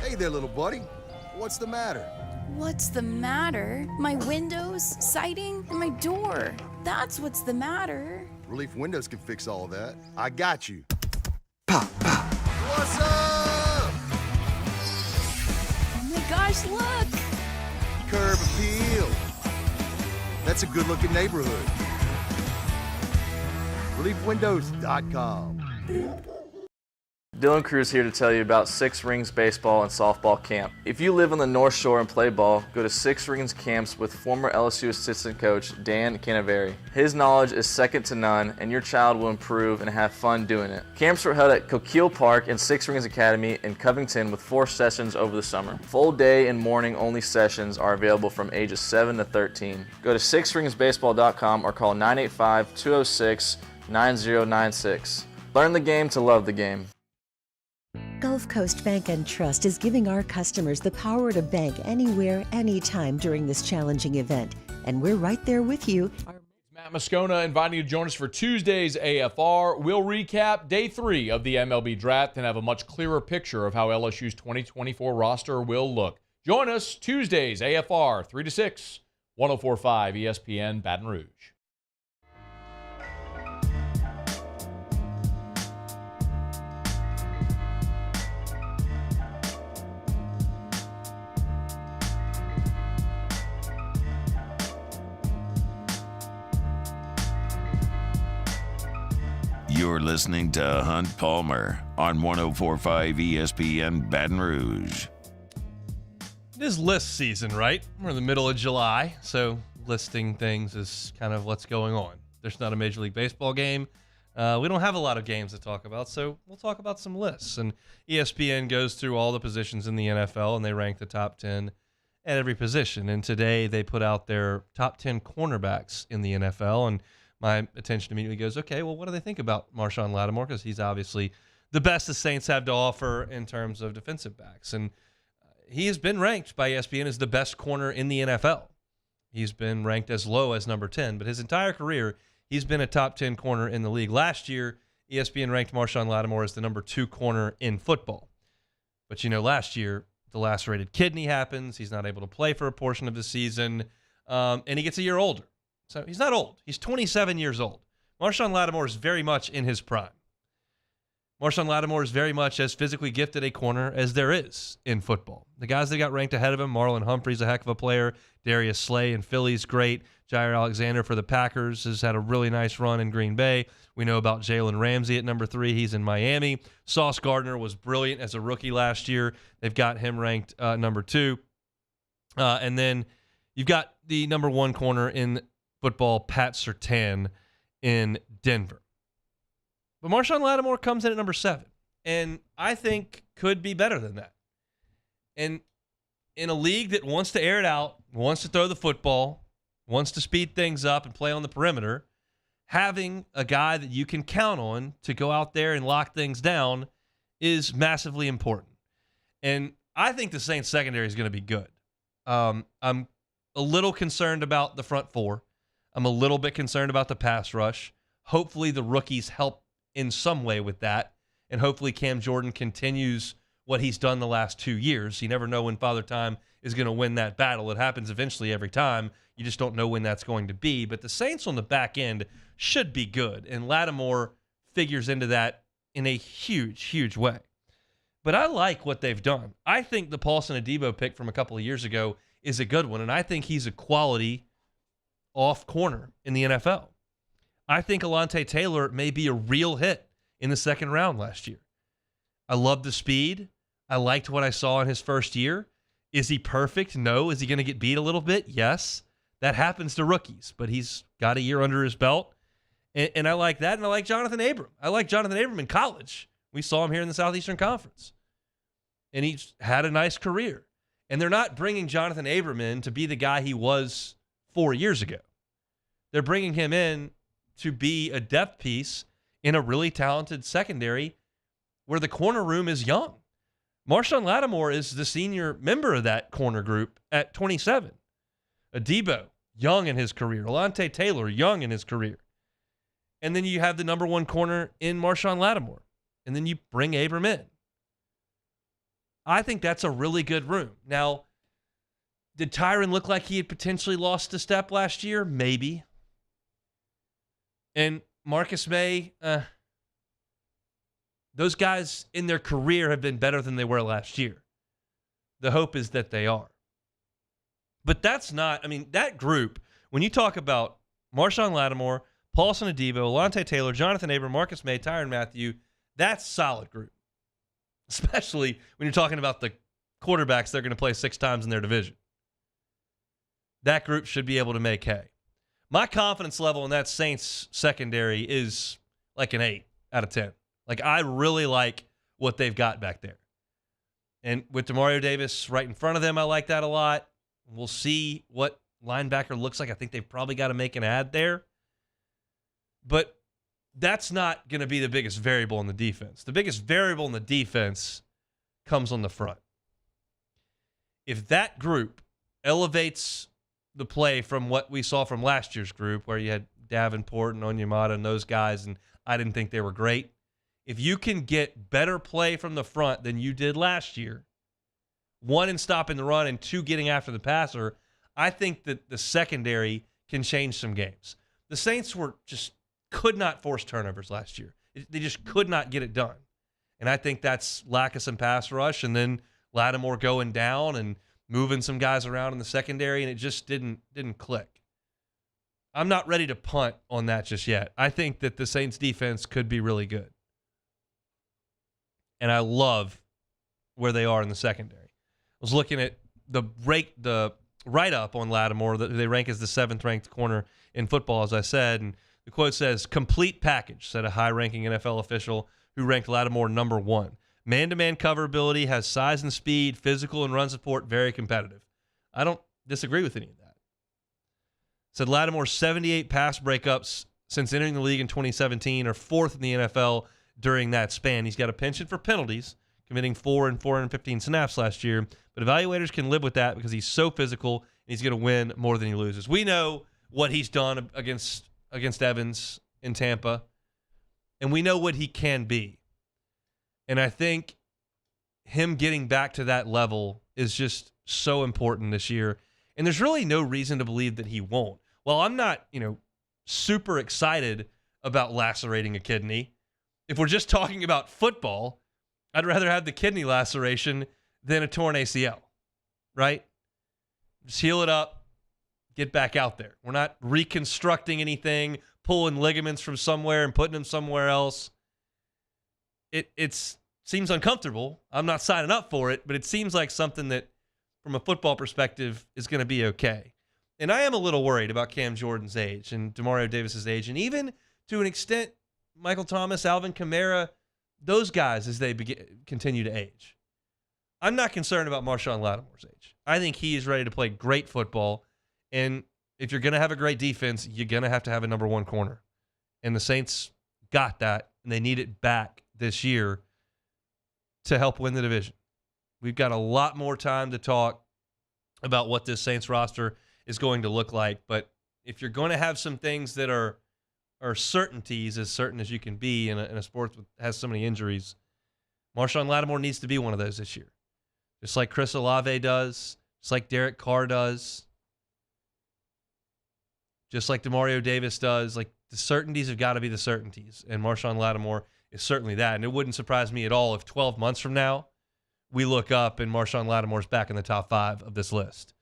Hey there, little buddy. What's the matter? What's the matter? My windows, siding, and my door. That's what's the matter. Relief Windows can fix all of that. I got you. Pop, pop. What's up? Oh my gosh, look! Curb appeal. That's a good-looking neighborhood. ReliefWindows.com. Dylan Cruz here to tell you about Six Rings Baseball and Softball Camp. If you live on the North Shore and play ball, go to Six Rings Camps with former LSU assistant coach Dan Canaveri. His knowledge is second to none, and your child will improve and have fun doing it. Camps were held at Coquille Park and Six Rings Academy in Covington with 4 sessions over the summer. Full day and morning only sessions are available from ages 7 to 13. Go to sixringsbaseball.com or call 985-206-9096. Learn the game to love the game. Gulf Coast Bank and Trust is giving our customers the power to bank anywhere, anytime during this challenging event. And we're right there with you. Matt Moscona inviting you to join us for Tuesday's AFR. We'll recap day 3 of the MLB draft and have a much clearer picture of how LSU's 2024 roster will look. Join us Tuesdays AFR 3 to 6, 104.5 ESPN Baton Rouge. You're listening to Hunt Palmer on 104.5 ESPN Baton Rouge. It is list season, right? We're in the middle of July, so listing things is kind of what's going on. There's not a Major League Baseball game. We don't have a lot of games to talk about, so we'll talk about some lists. And ESPN goes through all the positions in the NFL, and they rank the top 10 at every position. And today they put out their top 10 cornerbacks in the NFL, and my attention immediately goes, okay, well, what do they think about Marshawn Lattimore? Because he's obviously the best the Saints have to offer in terms of defensive backs. And he has been ranked by ESPN as the best corner in the NFL. He's been ranked as low as number 10, but his entire career, he's been a top 10 corner in the league. Last year, ESPN ranked Marshawn Lattimore as the number 2 corner in football. But, last year, the lacerated kidney happens. He's not able to play for a portion of the season, and he gets a year older. So he's not old. He's 27 years old. Marshawn Lattimore is very much in his prime. Marshawn Lattimore is very much as physically gifted a corner as there is in football. The guys that got ranked ahead of him, Marlon Humphrey's a heck of a player. Darius Slay in Philly's great. Jair Alexander for the Packers has had a really nice run in Green Bay. We know about Jalen Ramsey at number 3. He's in Miami. Sauce Gardner was brilliant as a rookie last year. They've got him ranked number 2. And then you've got the number 1 corner in football, Pat Surtain in Denver. But Marshawn Lattimore comes in at number 7, and I think could be better than that. And in a league that wants to air it out, wants to throw the football, wants to speed things up and play on the perimeter, having a guy that you can count on to go out there and lock things down is massively important. And I think the Saints secondary is going to be good. I'm a little concerned about the front 4. I'm a little bit concerned about the pass rush. Hopefully the rookies help in some way with that, and hopefully Cam Jordan continues what he's done the last 2 years. You never know when Father Time is going to win that battle. It happens eventually every time. You just don't know when that's going to be. But the Saints on the back end should be good, and Lattimore figures into that in a huge, huge way. But I like what they've done. I think the Paulson Adebo pick from a couple of years ago is a good one, and I think he's a quality off corner in the NFL. I think Alontae Taylor may be a real hit in the second round last year. I love the speed. I liked what I saw in his first year. Is he perfect? No. Is he going to get beat a little bit? Yes. That happens to rookies, but he's got a year under his belt. And I like that, and I like Jonathan Abram. I like Jonathan Abram in college. We saw him here in the Southeastern Conference. And he's had a nice career. And they're not bringing Jonathan Abram in to be the guy he was 4 years ago. They're bringing him in to be a depth piece in a really talented secondary where the corner room is young. Marshawn Lattimore is the senior member of that corner group at 27. Adebo, young in his career. Alontae Taylor, young in his career. And then you have the number 1 corner in Marshawn Lattimore. And then you bring Abram in. I think that's a really good room. Now, did Tyron look like he had potentially lost a step last year? Maybe. And Marcus May, those guys in their career have been better than they were last year. The hope is that they are. But that's not, that group, when you talk about Marshawn Lattimore, Paulson Adebo, Alontae Taylor, Jonathan Abram, Marcus May, Tyrann Mathieu, that's a solid group. especially when you're talking about the quarterbacks they're going to play 6 times in their division. That group should be able to make hay. My confidence level in that Saints secondary is like an 8 out of 10. Like, I really like what they've got back there. And with Demario Davis right in front of them, I like that a lot. We'll see what linebacker looks like. I think they've probably got to make an ad there. But that's not going to be the biggest variable in the defense. The biggest variable in the defense comes on the front. If that group elevates the play from what we saw from last year's group, where you had Davenport and Onyemata and those guys, and I didn't think they were great. If you can get better play from the front than you did last year, 1, in stopping the run, and 2, getting after the passer, I think that the secondary can change some games. The Saints could not force turnovers last year. They just could not get it done. And I think that's lack of some pass rush, and then Lattimore going down and moving some guys around in the secondary, and it just didn't click. I'm not ready to punt on that just yet. I think that the Saints defense could be really good. And I love where they are in the secondary. I was looking at the write-up on Lattimore that they rank as the 7th-ranked corner in football, as I said, and the quote says, "Complete package," said a high-ranking NFL official who ranked Lattimore number 1. Man-to-man coverability, has size and speed, physical and run support, very competitive. I don't disagree with any of that. Said Lattimore's 78 pass breakups since entering the league in 2017 are 4th in the NFL during that span. He's got a penchant for penalties, committing 4 and 415 snaps last year, but evaluators can live with that because he's so physical and he's going to win more than he loses. We know what he's done against Evans in Tampa, and we know what he can be. And I think him getting back to that level is just so important this year. And there's really no reason to believe that he won't. Well, I'm not, super excited about lacerating a kidney. If we're just talking about football, I'd rather have the kidney laceration than a torn ACL, right? Just heal it up, get back out there. We're not reconstructing pulling ligaments from somewhere and putting them somewhere else. It seems uncomfortable. I'm not signing up for it, but it seems like something that, from a football perspective, is going to be okay. And I am a little worried about Cam Jordan's age and Demario Davis's age, and even to an extent, Michael Thomas, Alvin Kamara, those guys as they continue to age. I'm not concerned about Marshawn Lattimore's age. I think he is ready to play great football, and if you're going to have a great defense, you're going to have a number 1 corner. And the Saints got that, and they need it back this year to help win the division. We've got a lot more time to talk about what this Saints roster is going to look like, but if you're going to have some things that are certainties, as certain as you can be in a sport that has so many injuries, Marshawn Lattimore needs to be one of those this year. Just like Chris Olave does, just like Derek Carr does, just like Demario Davis does. Like, the certainties have got to be the certainties, and Marshawn Lattimore is certainly that. And it wouldn't surprise me at all if 12 months from now we look up and Marshawn Lattimore's back in the top 5 of this list,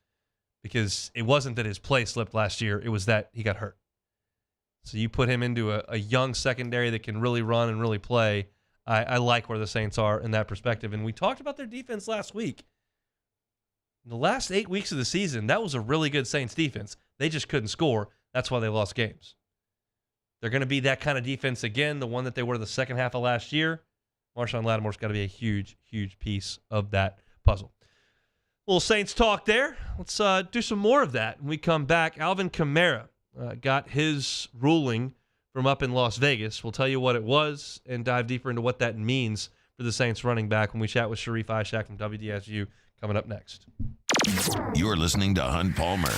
because it wasn't that his play slipped last year, it was that he got hurt. So you put him into a young secondary that can really run and really play. I like where the Saints are in that perspective. And we talked about their defense last week. In the last 8 weeks of the season, that was a really good Saints defense. They just couldn't score. That's why they lost games. They're going to be that kind of defense again, the one that they were the second half of last year. Marshawn Lattimore's got to be a huge, huge piece of that puzzle. A little Saints talk there. Let's do some more of that when we come back. Alvin Kamara got his ruling from up in Las Vegas. We'll tell you what it was and dive deeper into what that means for the Saints running back when we chat with Sharif Ishak from WDSU coming up next. You're listening to Hunt Palmer.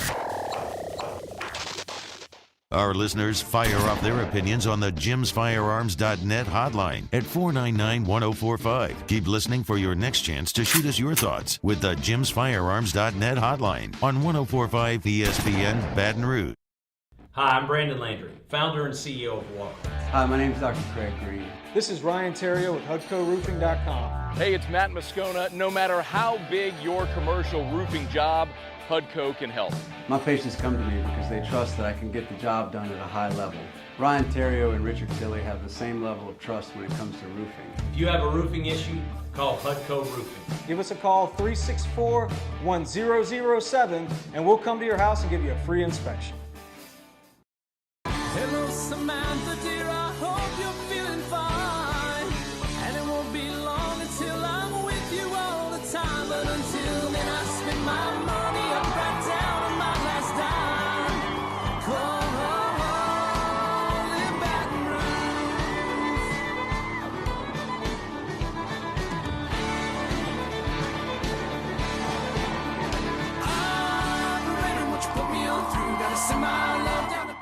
Our listeners fire off their opinions on the jimsfirearms.net hotline at 499-1045. Keep listening for your next chance to shoot us your thoughts with the jimsfirearms.net hotline on 1045 ESPN Baton Rouge. Hi, I'm Brandon Landry, founder and CEO of Walker. Hi, my name is Dr. Craig Green. This is Ryan Terrio with HUDCORoofing.com. Hey, it's Matt Moscona. No matter how big your commercial roofing job HUDCO can help. My patients come to me because they trust that I can get the job done at a high level. Ryan Terrio and Richard Tilley have the same level of trust when it comes to roofing. If you have a roofing issue, call HUDCO Roofing. Give us a call, 364-1007, and we'll come to your house and give you a free inspection. Hello, Samantha, dear, I hope you're feeling fine. And it won't be long until I'm with you all the time. But until then, I spend my money up right down on my last dime. Come on, in Baton Rouge. I'm ready, what you put me on through. Gotta send my love down the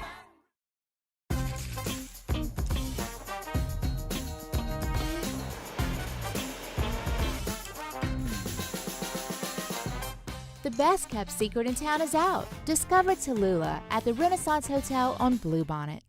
The best kept secret in town is out. Discover Tallulah at the Renaissance Hotel on Bluebonnet.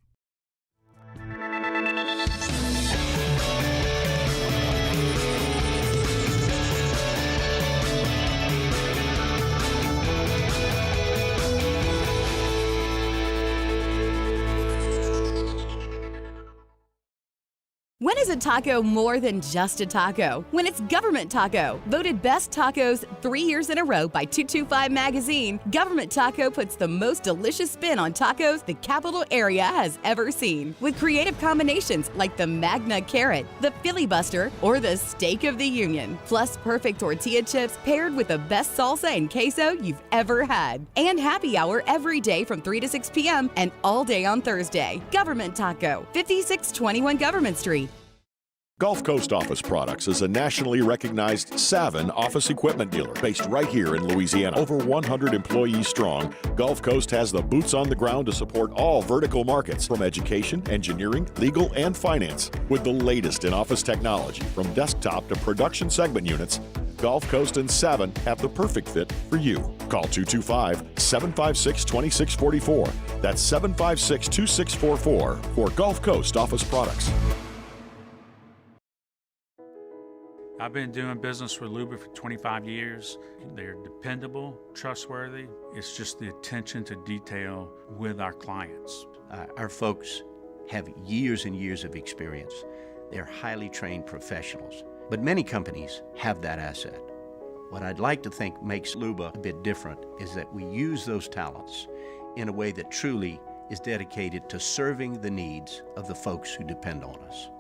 When is a taco more than just a taco? When it's Government Taco. Voted best tacos 3 years in a row by 225 Magazine, Government Taco puts the most delicious spin on tacos the capital area has ever seen. With creative combinations like the Magna Carrot, the Filibuster, or the Steak of the Union. Plus perfect tortilla chips paired with the best salsa and queso you've ever had. And happy hour every day from 3 to 6 p.m. and all day on Thursday. Government Taco, 5621 Government Street. Gulf Coast Office Products is a nationally recognized Savin office equipment dealer based right here in Louisiana. Over 100 employees strong, Gulf Coast has the boots on the ground to support all vertical markets from education, engineering, legal, and finance. With the latest in office technology from desktop to production segment units, Gulf Coast and Savin have the perfect fit for you. Call 225-756-2644. That's 756-2644 for Gulf Coast Office Products. I've been doing business with Luba for 25 years. They're dependable, trustworthy. It's just the attention to detail with our clients. Our folks have years and years of experience. They're highly trained professionals. But many companies have that asset. What I'd like to think makes Luba a bit different is that we use those talents in a way that truly is dedicated to serving the needs of the folks who depend on us.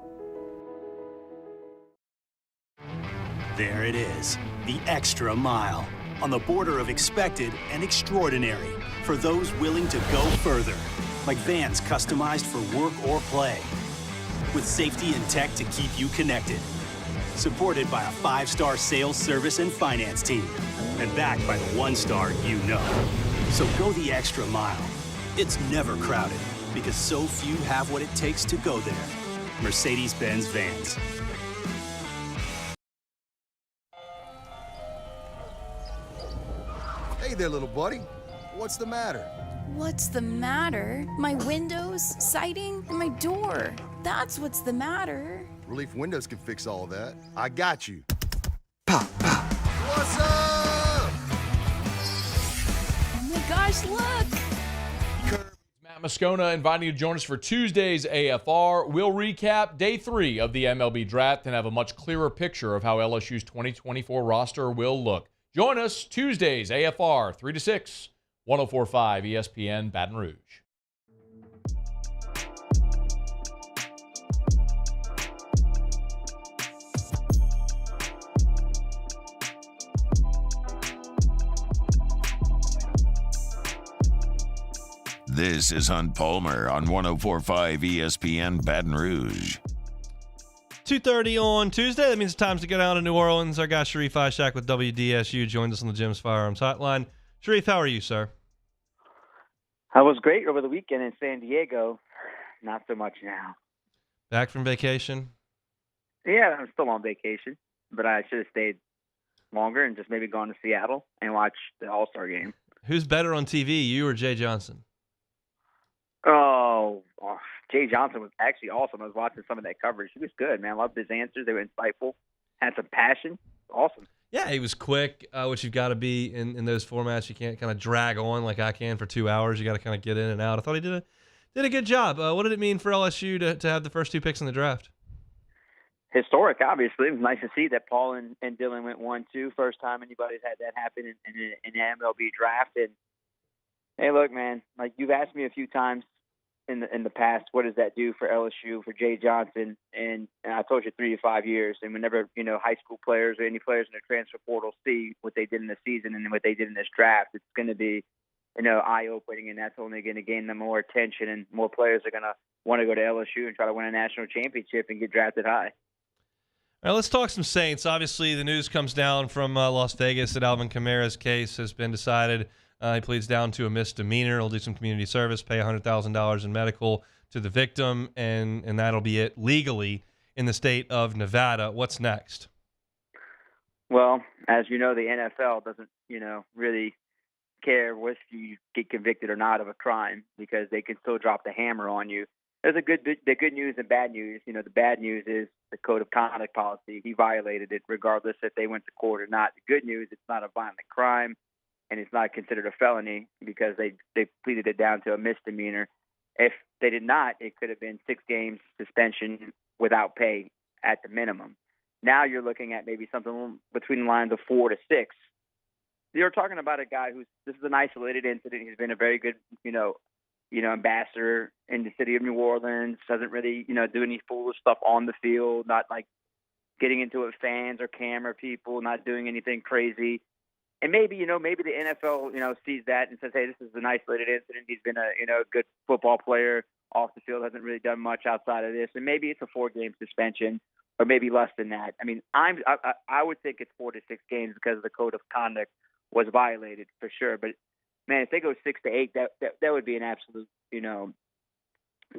There it is, the extra mile, on the border of expected and extraordinary for those willing to go further, like vans customized for work or play, with safety and tech to keep you connected, supported by a 5-star sales, service, and finance team, and backed by the 1-star you know. So go the extra mile. It's never crowded, because so few have what it takes to go there. Mercedes-Benz Vans. Hey there, little buddy. What's the matter? What's the matter? My windows, siding, and my door. That's what's the matter. Relief Windows can fix all that. I got you. Pop, pop. What's up? Oh my gosh, look! Matt Moscona inviting you to join us for Tuesday's AFR. We'll recap day 3 of the MLB draft and have a much clearer picture of how LSU's 2024 roster will look. Join us Tuesdays, AFR, 3 to 6, 104.5 ESPN Baton Rouge. This is Hunt Palmer on 104.5 ESPN Baton Rouge. 2:30 on Tuesday. That means it's time to go down to New Orleans. Our guy Sharif Ishak with WDSU joins us on the Jim's Firearms Hotline. Sharif, how are you, sir? I was great over the weekend in San Diego. Not so much now. Back from vacation? Yeah, I'm still on vacation, but I should have stayed longer and just maybe gone to Seattle and watched the All-Star game. Who's better on TV, you or Jay Johnson? Oh, Jay Johnson was actually awesome. I was watching some of that coverage. He was good, man. I loved his answers. They were insightful. Had some passion. Awesome. Yeah, he was quick, which you've got to be in those formats. You can't kind of drag on like I can for 2 hours. You got to kind of get in and out. I thought he did a good job. What did it mean for LSU to have the first 2 picks in the draft? Historic, obviously. It was nice to see that Paul and Dylan went 1-2. First time anybody's had that happen in an MLB draft. And hey, look, man, like you've asked me a few times in the past, what does that do for LSU, for Jay Johnson? And I told you 3 to 5 years. And whenever, high school players or any players in the transfer portal see what they did in the season and what they did in this draft, it's going to be, eye-opening, and that's only going to gain them more attention, and more players are going to want to go to LSU and try to win a national championship and get drafted high. All right, let's talk some Saints. Obviously, the news comes down from Las Vegas that Alvin Kamara's case has been decided. He pleads down to a misdemeanor. He'll do some community service, pay $100,000 in medical to the victim, and that'll be it legally in the state of Nevada. What's next? Well, as you know, the NFL doesn't, really care if you get convicted or not of a crime, because they can still drop the hammer on you. There's the good news and bad news. The bad news is the code of conduct policy. He violated it regardless if they went to court or not. The good news, it's not a violent crime, and it's not considered a felony because they pleaded it down to a misdemeanor. If they did not, it could have been 6 games suspension without pay at the minimum. Now you're looking at maybe something between the lines of 4 to 6. You're talking about a guy this is an isolated incident. He's been a very good, ambassador in the city of New Orleans. Doesn't really, do any foolish stuff on the field. Not like getting into it with fans or camera people. Not doing anything crazy. And maybe the NFL, sees that and says, hey, this is an isolated incident. He's been a good football player off the field. Hasn't really done much outside of this. And maybe it's a 4-game suspension, or maybe less than that. I mean, I would think it's 4 to 6 games because the code of conduct was violated for sure. But man, if they go 6 to 8, that would be an absolute,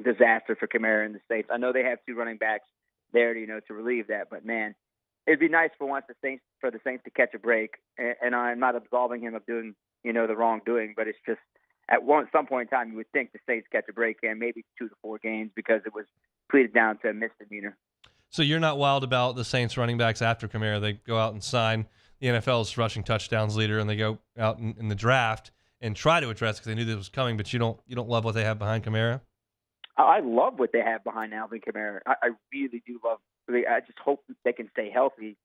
disaster for Kamara in the States. I know they have 2 running backs there, to relieve that, but man, it'd be nice for the Saints to catch a break. And I'm not absolving him of doing, the wrongdoing, but it's just some point in time you would think the Saints catch a break and maybe 2 to 4 games because it was pleaded down to a misdemeanor. So you're not wild about the Saints running backs after Kamara. They go out and sign the NFL's rushing touchdowns leader, and they go out in the draft and try to address it because they knew this was coming. But you don't love what they have behind Kamara? I love what they have behind Alvin Kamara. I really do love. I just hope they can stay healthy.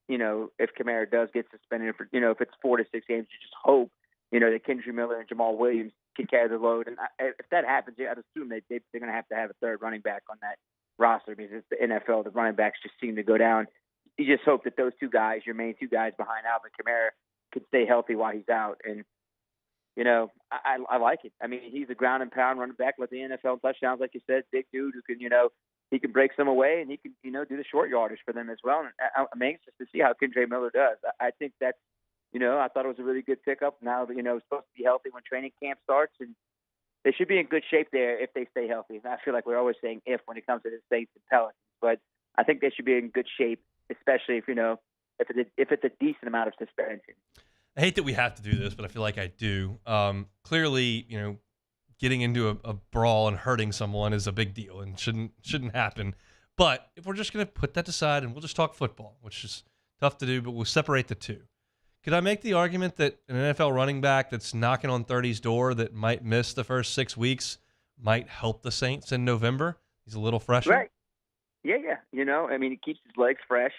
If Kamara does get suspended for, if it's 4 to 6 games, you just hope, that Kendry Miller and Jamal Williams can carry the load. And if that happens, I'd assume that they're going to have a 3rd running back on that roster because it's the NFL. The running backs just seem to go down. You just hope that those 2 guys, your main 2 guys behind Alvin Kamara, can stay healthy while he's out. And, I like it. I mean, he's a ground and pound running back with the NFL touchdowns, like you said, big dude who can, he can break some away and he can, do the short yardage for them as well. And I'm anxious to see how Kendry Miller does. I think that's, I thought it was a really good pickup. Now that, it's supposed to be healthy when training camp starts, and they should be in good shape there if they stay healthy. And I feel like we're always saying if when it comes to the Saints and Pelicans, but I think they should be in good shape, especially if, if it's a decent amount of suspension. I hate that we have to do this, but I feel like I do. Clearly, getting into a brawl and hurting someone is a big deal and shouldn't happen. But if we're just going to put that aside and we'll just talk football, which is tough to do, but we'll separate the two. Could I make the argument that an NFL running back that's knocking on 30's door that might miss the first 6 weeks might help the Saints in November? He's a little fresher. Right. Yeah. He keeps his legs fresh.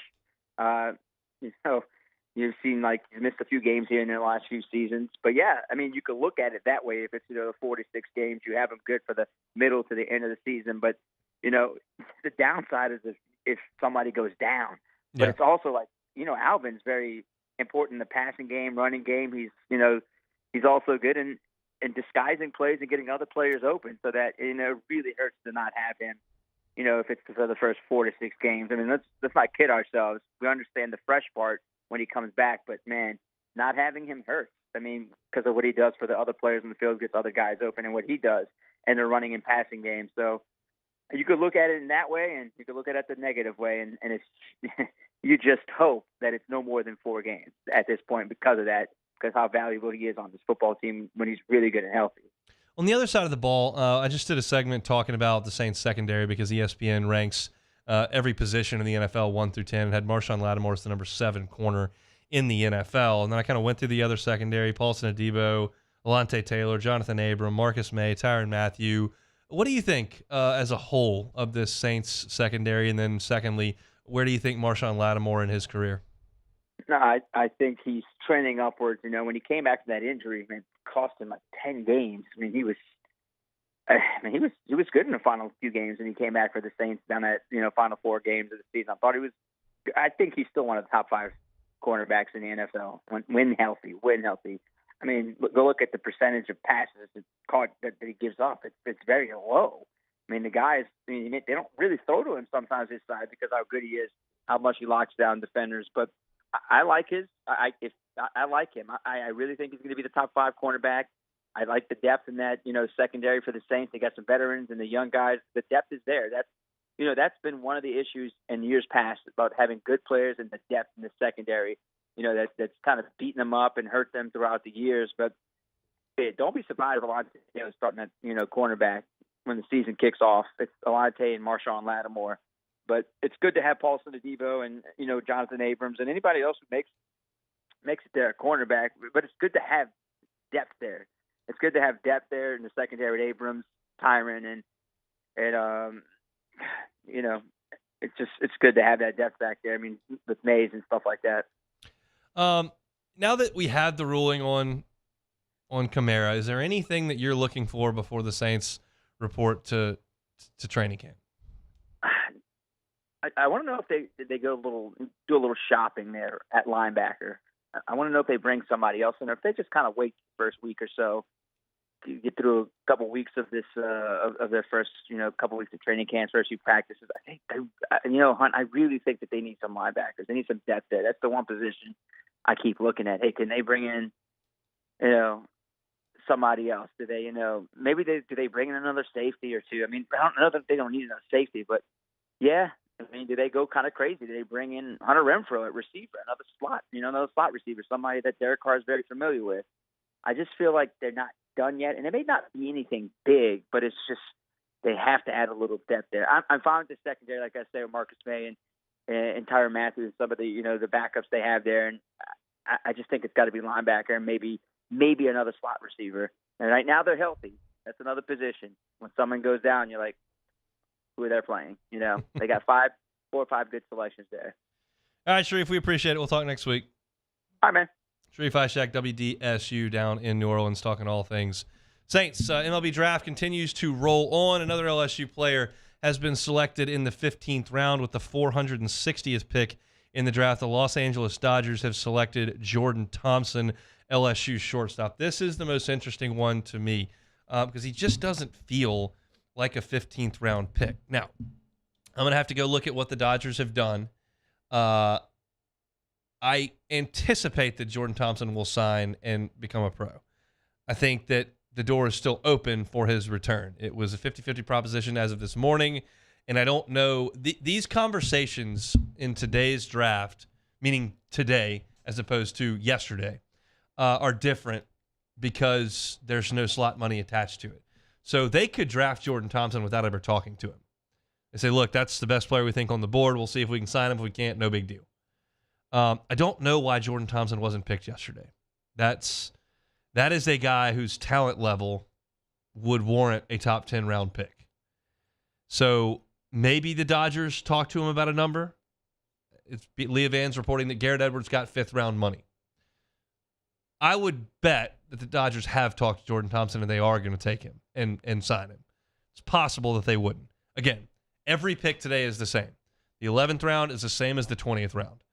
You've seen he's missed a few games here in the last few seasons. But yeah, you could look at it that way. If it's, 4 to 6 games, you have him good for the middle to the end of the season. But, the downside is if somebody goes down. But it's also Alvin's very important in the passing game, running game. He's also good in disguising plays and getting other players open so that, it really hurts to not have him, if it's for the first 4 to 6 games. Let's not kid ourselves. We understand the fresh part when he comes back, but man, not having him hurts. Because of what he does for the other players in the field, gets other guys open, and what he does in the running and passing game. So you could look at it in that way, and you could look at it the negative way, and it's you just hope that it's no more than 4 games at this point because of that, because how valuable he is on this football team when he's really good and healthy. On the other side of the ball, I just did a segment talking about the Saints secondary because ESPN ranks every position in the NFL 1 through 10. It had Marshawn Lattimore as the number 7 corner in the NFL. And then I kind of went through the other secondary: Paulson Adebo, Alante Taylor, Jonathan Abram, Marcus May, Tyrann Mathieu. What do you think as a whole of this Saints secondary? And then secondly, where do you think Marshawn Lattimore in his career? No, I think he's trending upwards. You know, when he came back from that injury, it cost him like 10 games. I mean, he was good in the final few games, and he came back for the Saints down at final 4 games of the season. I think he's still one of the top 5 cornerbacks in the NFL when healthy. I mean, go look at the percentage of passes that he gives up. It's very low. I mean, the guys, they don't really throw to him sometimes his side because how good he is, how much he locks down defenders. But I like I like him. I really think he's going to be the top 5 cornerback. I like the depth in that, secondary for the Saints. They got some veterans and the young guys. The depth is there. That's been one of the issues in years past about having good players and the depth in the secondary. That's kind of beaten them up and hurt them throughout the years. But don't be surprised if Alante is starting at, cornerback when the season kicks off. It's Alante and Marshawn Lattimore. But it's good to have Paulson Adebo and, Jonathan Abrams and anybody else who makes it there at cornerback. But it's good to have depth there. It's good to have depth there in the secondary with Abrams, Tyrann, and it's good to have that depth back there. I mean, with Mays and stuff like that. Now that we have the ruling on Kamara, is there anything that you're looking for before the Saints report to training camp? I want to know if they do a little shopping there at linebacker. I want to know if they bring somebody else in, or if they just kind of wait the first week or so to get through a couple weeks of this of their first couple weeks of training camp, first few practices. I think Hunt, I really think that they need some linebackers. They need some depth there. That's the one position I keep looking at. Hey, can they bring in somebody else? Do they maybe do they bring in another safety or two? I mean, I don't know that they don't need another safety, but yeah. I mean, do they go kind of crazy? Do they bring in Hunter Renfrow at receiver, another slot receiver, somebody that Derek Carr is very familiar with? I just feel like they're not done yet, and it may not be anything big, but it's just they have to add a little depth there. I'm fine with the secondary, like I say, with Marcus May and Tyrann Mathieu and some of the the backups they have there, and I just think it's got to be linebacker and maybe another slot receiver. And right now they're healthy. That's another position. When someone goes down, you're like, who are they playing? They got 4 or 5 good selections there. All right, Sharif, we appreciate it. We'll talk next week. All right, man. Sharif Ishak, WDSU, down in New Orleans, talking all things Saints. MLB draft continues to roll on. Another LSU player has been selected in the 15th round with the 460th pick in the draft. The Los Angeles Dodgers have selected Jordan Thompson, LSU shortstop. This is the most interesting one to me because he just doesn't feel like a 15th round pick. Now, I'm going to have to go look at what the Dodgers have done. I anticipate that Jordan Thompson will sign and become a pro. I think that the door is still open for his return. It was a 50-50 proposition as of this morning, and I don't know. These conversations in today's draft, meaning today as opposed to yesterday, are different because there's no slot money attached to it. So they could draft Jordan Thompson without ever talking to him. They say, look, that's the best player we think on the board. We'll see if we can sign him. If we can't, no big deal. I don't know why Jordan Thompson wasn't picked yesterday. That is a guy whose talent level would warrant a top 10 round pick. So maybe the Dodgers talked to him about a number. It's Leah Vann's reporting that Garrett Edwards got 5th round money. I would bet that the Dodgers have talked to Jordan Thompson and they are going to take him and sign him. It's possible that they wouldn't. Again, every pick today is the same. The 11th round is the same as the 20th round.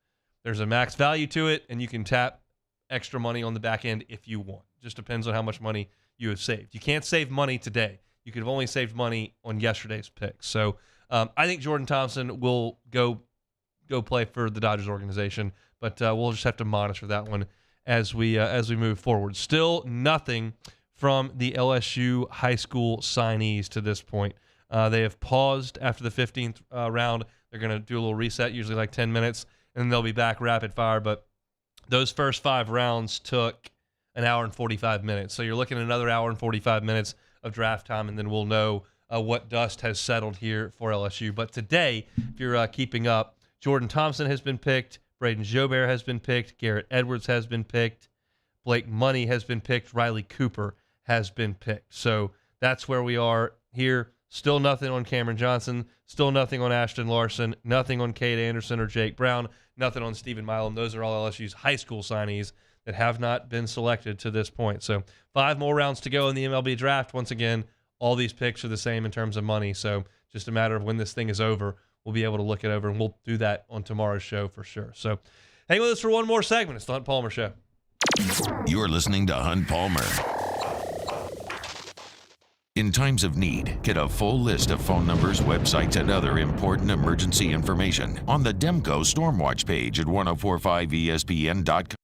There's a max value to it, and you can tap extra money on the back end if you want. Just depends on how much money you have saved. You can't save money today. You could have only saved money on yesterday's picks. So I think Jordan Thompson will go play for the Dodgers organization, but we'll just have to monitor that one as we move forward. Still nothing from the LSU high school signees to this point. They have paused after the 15th round. They're going to do a little reset, usually like 10 minutes, and then they'll be back rapid fire. But those first 5 rounds took an hour and 45 minutes. So you're looking at another hour and 45 minutes of draft time, and then we'll know what dust has settled here for LSU. But today, if you're keeping up, Jordan Thompson has been picked, Braden Jobert has been picked. Garrett Edwards has been picked. Blake Money has been picked. Riley Cooper has been picked. So that's where we are here. Still nothing on Cameron Johnson. Still nothing on Ashton Larson. Nothing on Cade Anderson or Jake Brown. Nothing on Stephen Milam. Those are all LSU's high school signees that have not been selected to this point. So 5 more rounds to go in the MLB draft. Once again, all these picks are the same in terms of money. So just a matter of when this thing is over, we'll be able to look it over, and we'll do that on tomorrow's show for sure. So hang with us for one more segment. It's the Hunt Palmer Show. You're listening to Hunt Palmer. In times of need, get a full list of phone numbers, websites, and other important emergency information on the Demco Stormwatch page at 1045ESPN.com.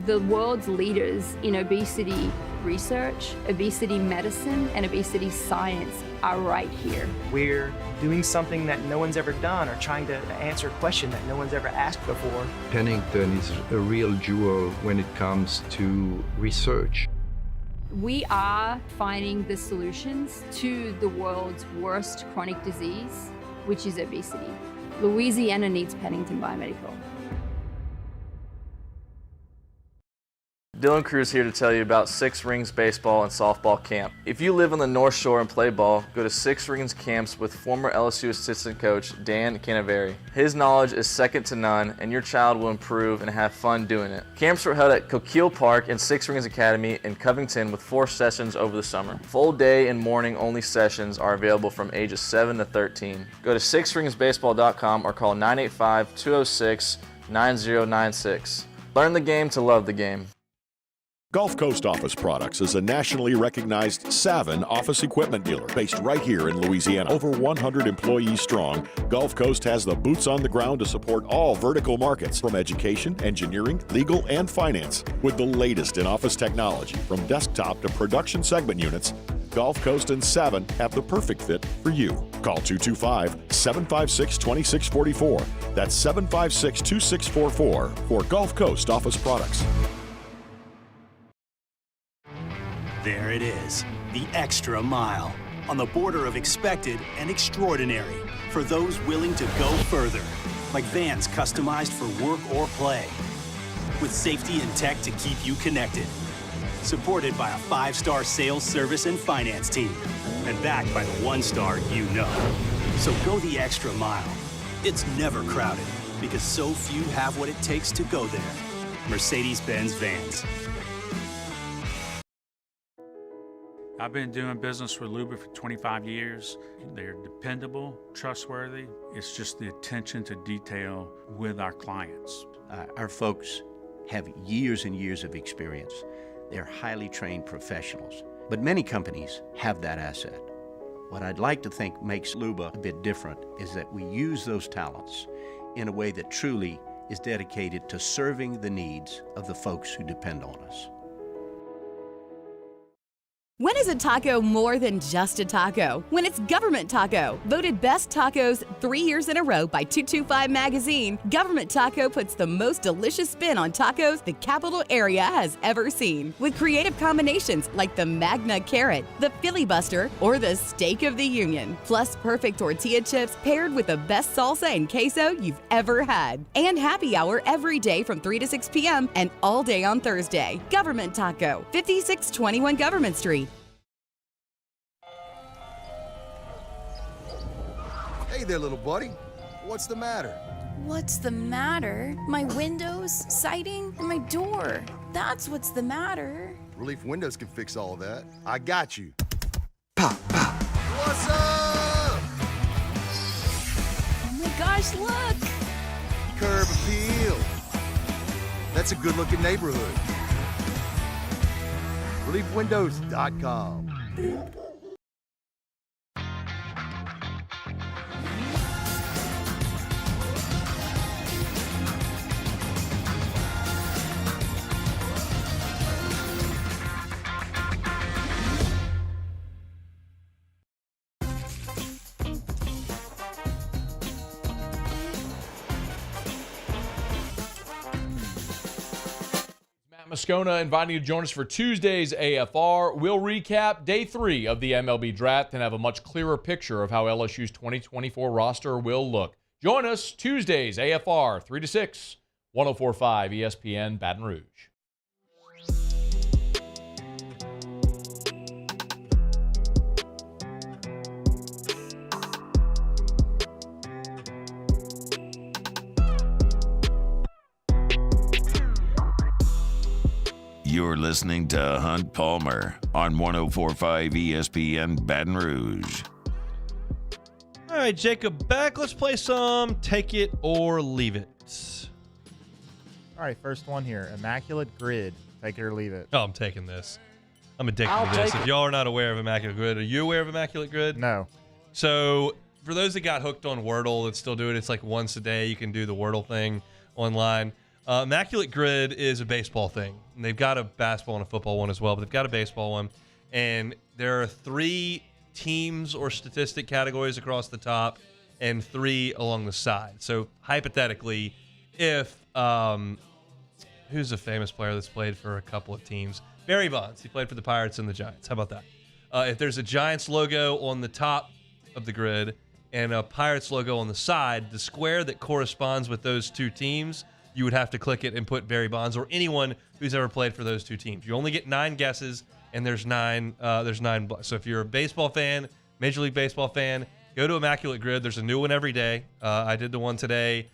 The world's leaders in obesity research, obesity medicine, and obesity science are right here. We're doing something that no one's ever done, or trying to answer a question that no one's ever asked before. Pennington is a real jewel when it comes to research. We are finding the solutions to the world's worst chronic disease, which is obesity. Louisiana needs Pennington Biomedical. Dylan Cruz here to tell you about Six Rings Baseball and Softball Camp. If you live on the North Shore and play ball, go to Six Rings Camps with former LSU assistant coach Dan Canaveri. His knowledge is second to none, and your child will improve and have fun doing it. Camps were held at Coquille Park and Six Rings Academy in Covington with 4 sessions over the summer. Full day and morning only sessions are available from ages 7 to 13. Go to sixringsbaseball.com or call 985-206-9096. Learn the game to love the game. Gulf Coast Office Products is a nationally recognized Savin office equipment dealer based right here in Louisiana. Over 100 employees strong, Gulf Coast has the boots on the ground to support all vertical markets from education, engineering, legal, and finance. With the latest in office technology from desktop to production segment units, Gulf Coast and Savin have the perfect fit for you. Call 225-756-2644. That's 756-2644 for Gulf Coast Office Products. There it is, the extra mile, on the border of expected and extraordinary for those willing to go further, like vans customized for work or play, with safety and tech to keep you connected, supported by a 5-star sales, service, and finance team, and backed by the 1-star you know. So go the extra mile. It's never crowded, because so few have what it takes to go there. Mercedes-Benz Vans. I've been doing business with Luba for 25 years. They're dependable, trustworthy. It's just the attention to detail with our clients. Our folks have years and years of experience. They're highly trained professionals, but many companies have that asset. What I'd like to think makes Luba a bit different is that we use those talents in a way that truly is dedicated to serving the needs of the folks who depend on us. When is a taco more than just a taco? When it's Government Taco. Voted best tacos 3 years in a row by 225 Magazine, Government Taco puts the most delicious spin on tacos the capital area has ever seen. With creative combinations like the Magna Carrot, the Filibuster, or the Steak of the Union. Plus perfect tortilla chips paired with the best salsa and queso you've ever had. And happy hour every day from 3 to 6 p.m. and all day on Thursday. Government Taco, 5621 Government Street. Hey there, little buddy. What's the matter? What's the matter? My windows, siding, and my door. That's what's the matter. Relief Windows can fix all of that. I got you. Pop, pop. What's up? Oh my gosh, look! Curb appeal. That's a good-looking neighborhood. ReliefWindows.com. Moscona inviting you to join us for Tuesday's AFR. We'll recap day 3 of the MLB draft and have a much clearer picture of how LSU's 2024 roster will look. Join us Tuesdays AFR 3 to 6, 104.5 ESPN Baton Rouge. You're listening to Hunt Palmer on 104.5 ESPN Baton Rouge. All right, Jacob back. Let's play some Take It or Leave It. All right, first one here. Immaculate Grid. Take it or leave it. Oh, I'm taking this. I'm addicted to this. If y'all are not aware of Immaculate Grid, are you aware of Immaculate Grid? No. So for those that got hooked on Wordle that still do it, it's like once a day you can do the Wordle thing online. Immaculate Grid is a baseball thing. And they've got a basketball and a football one as well, but they've got a baseball one. And there are 3 teams or statistic categories across the top and 3 along the side. So hypothetically, if who's a famous player that's played for a couple of teams? Barry Bonds. He played for the Pirates and the Giants. How about that? If there's a Giants logo on the top of the grid and a Pirates logo on the side, the square that corresponds with those 2 teams, you would have to click it and put Barry Bonds or anyone who's ever played for those 2 teams. You only get 9 guesses, and there's 9. So if you're a baseball fan, Major League Baseball fan, go to Immaculate Grid. There's a new one every day. I did the one today.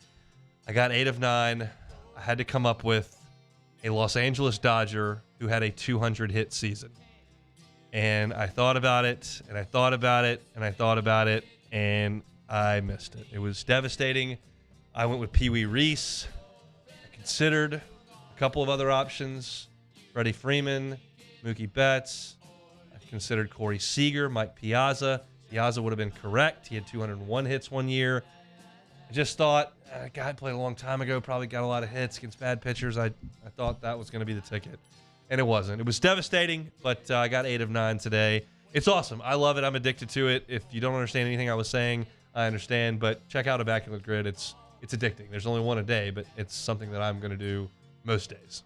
I got 8 of 9. I had to come up with a Los Angeles Dodger who had a 200 hit season. And I thought about it, and I thought about it, and I thought about it, and I missed it. It was devastating. I went with Pee Wee Reese. I considered a couple of other options. Freddie Freeman, Mookie Betts. I considered Corey Seager, Mike Piazza. Piazza would have been correct. He had 201 hits one year. I just thought, a guy played a long time ago, probably got a lot of hits against bad pitchers. I thought that was going to be the ticket, and it wasn't. It was devastating, but I got 8 of 9 today. It's awesome. I love it. I'm addicted to it. If you don't understand anything I was saying, I understand, but check out Immaculate Grid. It's addicting. There's only one a day, but it's something that I'm going to do most days.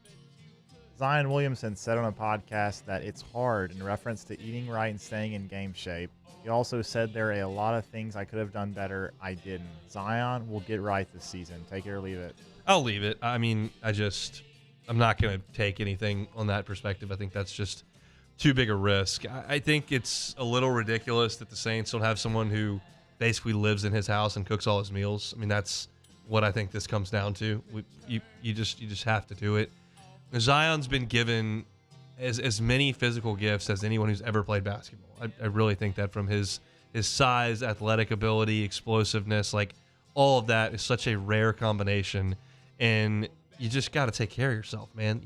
Zion Williamson said on a podcast that it's hard in reference to eating right and staying in game shape. He also said there are a lot of things I could have done better. I didn't. Zion will get right this season. Take it or leave it. I'll leave it. I mean, I'm not going to take anything on that perspective. I think that's just too big a risk. I think it's a little ridiculous that the Saints don't have someone who basically lives in his house and cooks all his meals. I mean, that's what I think this comes down to. You just have to do it. Zion's been given as many physical gifts as anyone who's ever played basketball. I really think that from his size, athletic ability, explosiveness, like all of that is such a rare combination. And you just got to take care of yourself, man.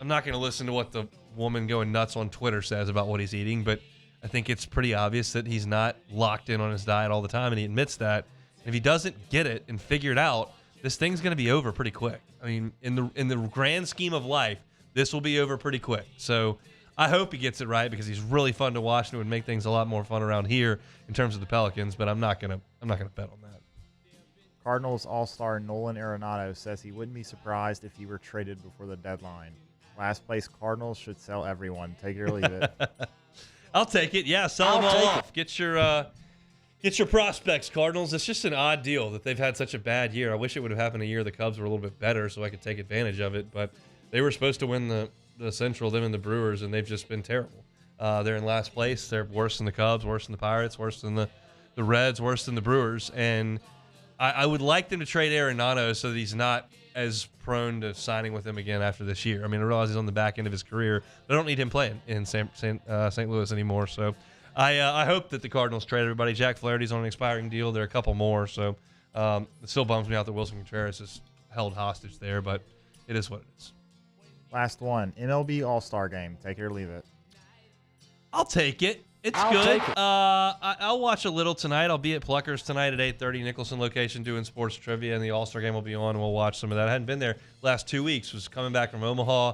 I'm not going to listen to what the woman going nuts on Twitter says about what he's eating, but I think it's pretty obvious that he's not locked in on his diet all the time, and he admits that. And if he doesn't get it and figure it out, this thing's going to be over pretty quick. I mean, in the grand scheme of life, this will be over pretty quick. So I hope he gets it right because he's really fun to watch and it would make things a lot more fun around here in terms of the Pelicans. But I'm not gonna bet on that. Cardinals All-Star Nolan Arenado says he wouldn't be surprised if he were traded before the deadline. Last place Cardinals should sell everyone. Take it or leave it. I'll take it. Yeah, sell them all off. Get your prospects, Cardinals. It's just an odd deal that they've had such a bad year. I wish it would have happened a year the Cubs were a little bit better so I could take advantage of it. But they were supposed to win the Central, them and the Brewers, and they've just been terrible. They're in last place. They're worse than the Cubs, worse than the Pirates, worse than the Reds, worse than the Brewers. And I would like them to trade Arenado so that he's not as prone to signing with them again after this year. I mean, I realize he's on the back end of his career, but I don't need him playing in St. Louis anymore. So I hope that the Cardinals trade everybody. Jack Flaherty's on an expiring deal. There are a couple more. So it still bums me out that Wilson Contreras is held hostage there, but it is what it is. Last one. MLB All-Star Game. Take it or leave it. I'll take it. It's good. Take it. I'll watch a little tonight. I'll be at Pluckers tonight at 8:30, Nicholson location, doing sports trivia, and the All-Star Game will be on, and we'll watch some of that. I hadn't been there last 2 weeks. Was coming back from Omaha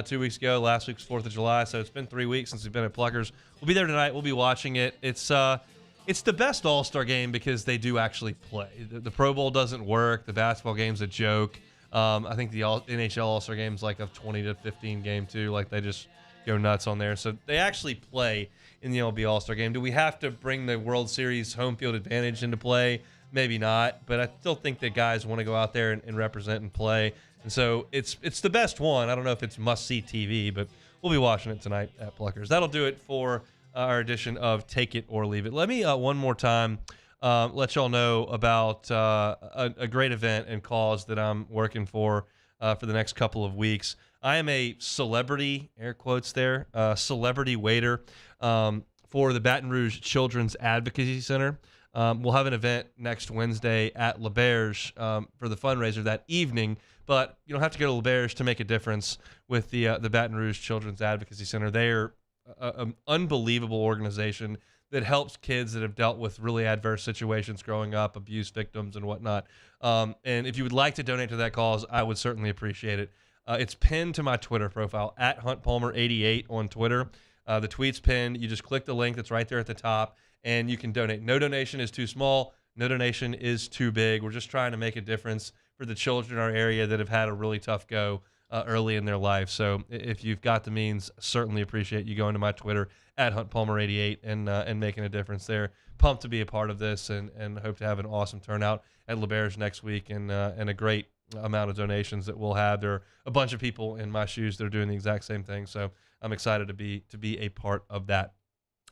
2 weeks ago. Last week's 4th of July, so it's been 3 weeks since we've been at Pluckers. We'll be there tonight. We'll be watching it. It's the best All-Star Game because they do actually play. The Pro Bowl doesn't work. The basketball game's a joke. I think the NHL All-Star Game's like a 20 to 15 game too. Like they just go nuts on there. So they actually play in the MLB All-Star Game. Do we have to bring the World Series home field advantage into play? maybe not, but I still think that guys want to go out there and represent and play. And so it's the best one. I don't know if it's must-see TV, but we'll be watching it tonight at Pluckers. That'll do it for our edition of Take It or Leave It. Let me one more time let y'all know about a great event and cause that I'm working for the next couple of weeks. I am a celebrity, air quotes there, celebrity waiter for the Baton Rouge Children's Advocacy Center. We'll have an event next Wednesday at LeBear's for the fundraiser that evening, but you don't have to go to LeBear's to make a difference with the Baton Rouge Children's Advocacy Center. They're an unbelievable organization that helps kids that have dealt with really adverse situations growing up, abuse victims and whatnot. And if you would like to donate to that cause, I would certainly appreciate it. It's pinned to my Twitter profile, at HuntPalmer88 on Twitter. The tweet's pinned. You just click the link that's right there at the top, and you can donate. No donation is too small. No donation is too big. We're just trying to make a difference for the children in our area that have had a really tough go early in their life. So if you've got the means, certainly appreciate you going to my Twitter, at HuntPalmer88, and making a difference there. Pumped to be a part of this, and hope to have an awesome turnout at LeBear's next week, and a great amount of donations that we'll have. There are a bunch of people in my shoes that are doing the exact same thing, so I'm excited to be a part of that.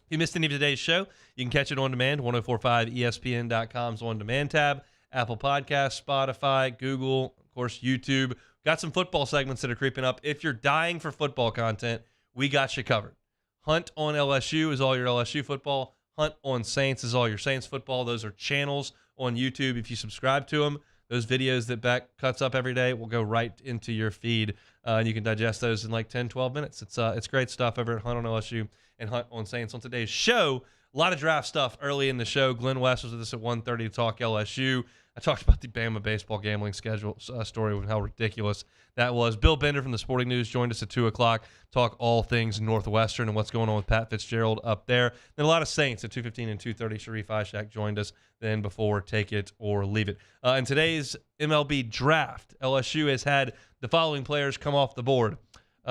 If you missed any of today's show, you can catch it on demand, 1045ESPN.com's on-demand tab, Apple Podcasts, Spotify, Google, of course, YouTube. Got some football segments that are creeping up. If you're dying for football content, we got you covered. Hunt on LSU is all your LSU football. Hunt on Saints is all your Saints football. Those are channels on YouTube. If you subscribe to them, those videos that Beck cuts up every day will go right into your feed, and you can digest those in like 10, 12 minutes. It's great stuff over at Hunt on LSU and Hunt on Saints. On today's show, a lot of draft stuff early in the show. Glenn West was with us at 1:30 to talk LSU. I talked about the Bama baseball gambling schedule story and how ridiculous that was. Bill Bender from the Sporting News joined us at 2 o'clock, talk all things Northwestern and what's going on with Pat Fitzgerald up there. Then a lot of Saints at 2:15 and 2:30. Sharif Ishak joined us then before Take It or Leave It. In today's MLB draft, LSU has had the following players come off the board.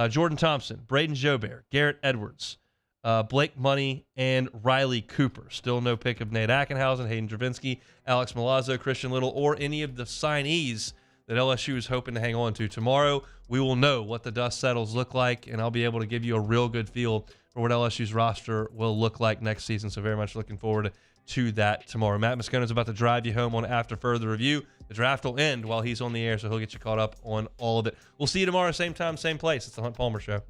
Jordan Thompson, Braden Jobert, Garrett Edwards, Blake Money, and Riley Cooper. Still no pick of Nate Ackenhausen, Hayden Dravinsky, Alex Milazzo, Christian Little, or any of the signees that LSU is hoping to hang on to. Tomorrow, we will know what the dust settles look like, and I'll be able to give you a real good feel for what LSU's roster will look like next season. So very much looking forward to that tomorrow. Matt Moscona is about to drive you home on After Further Review. The draft will end while he's on the air, so he'll get you caught up on all of it. We'll see you tomorrow, same time, same place. It's the Hunt Palmer Show.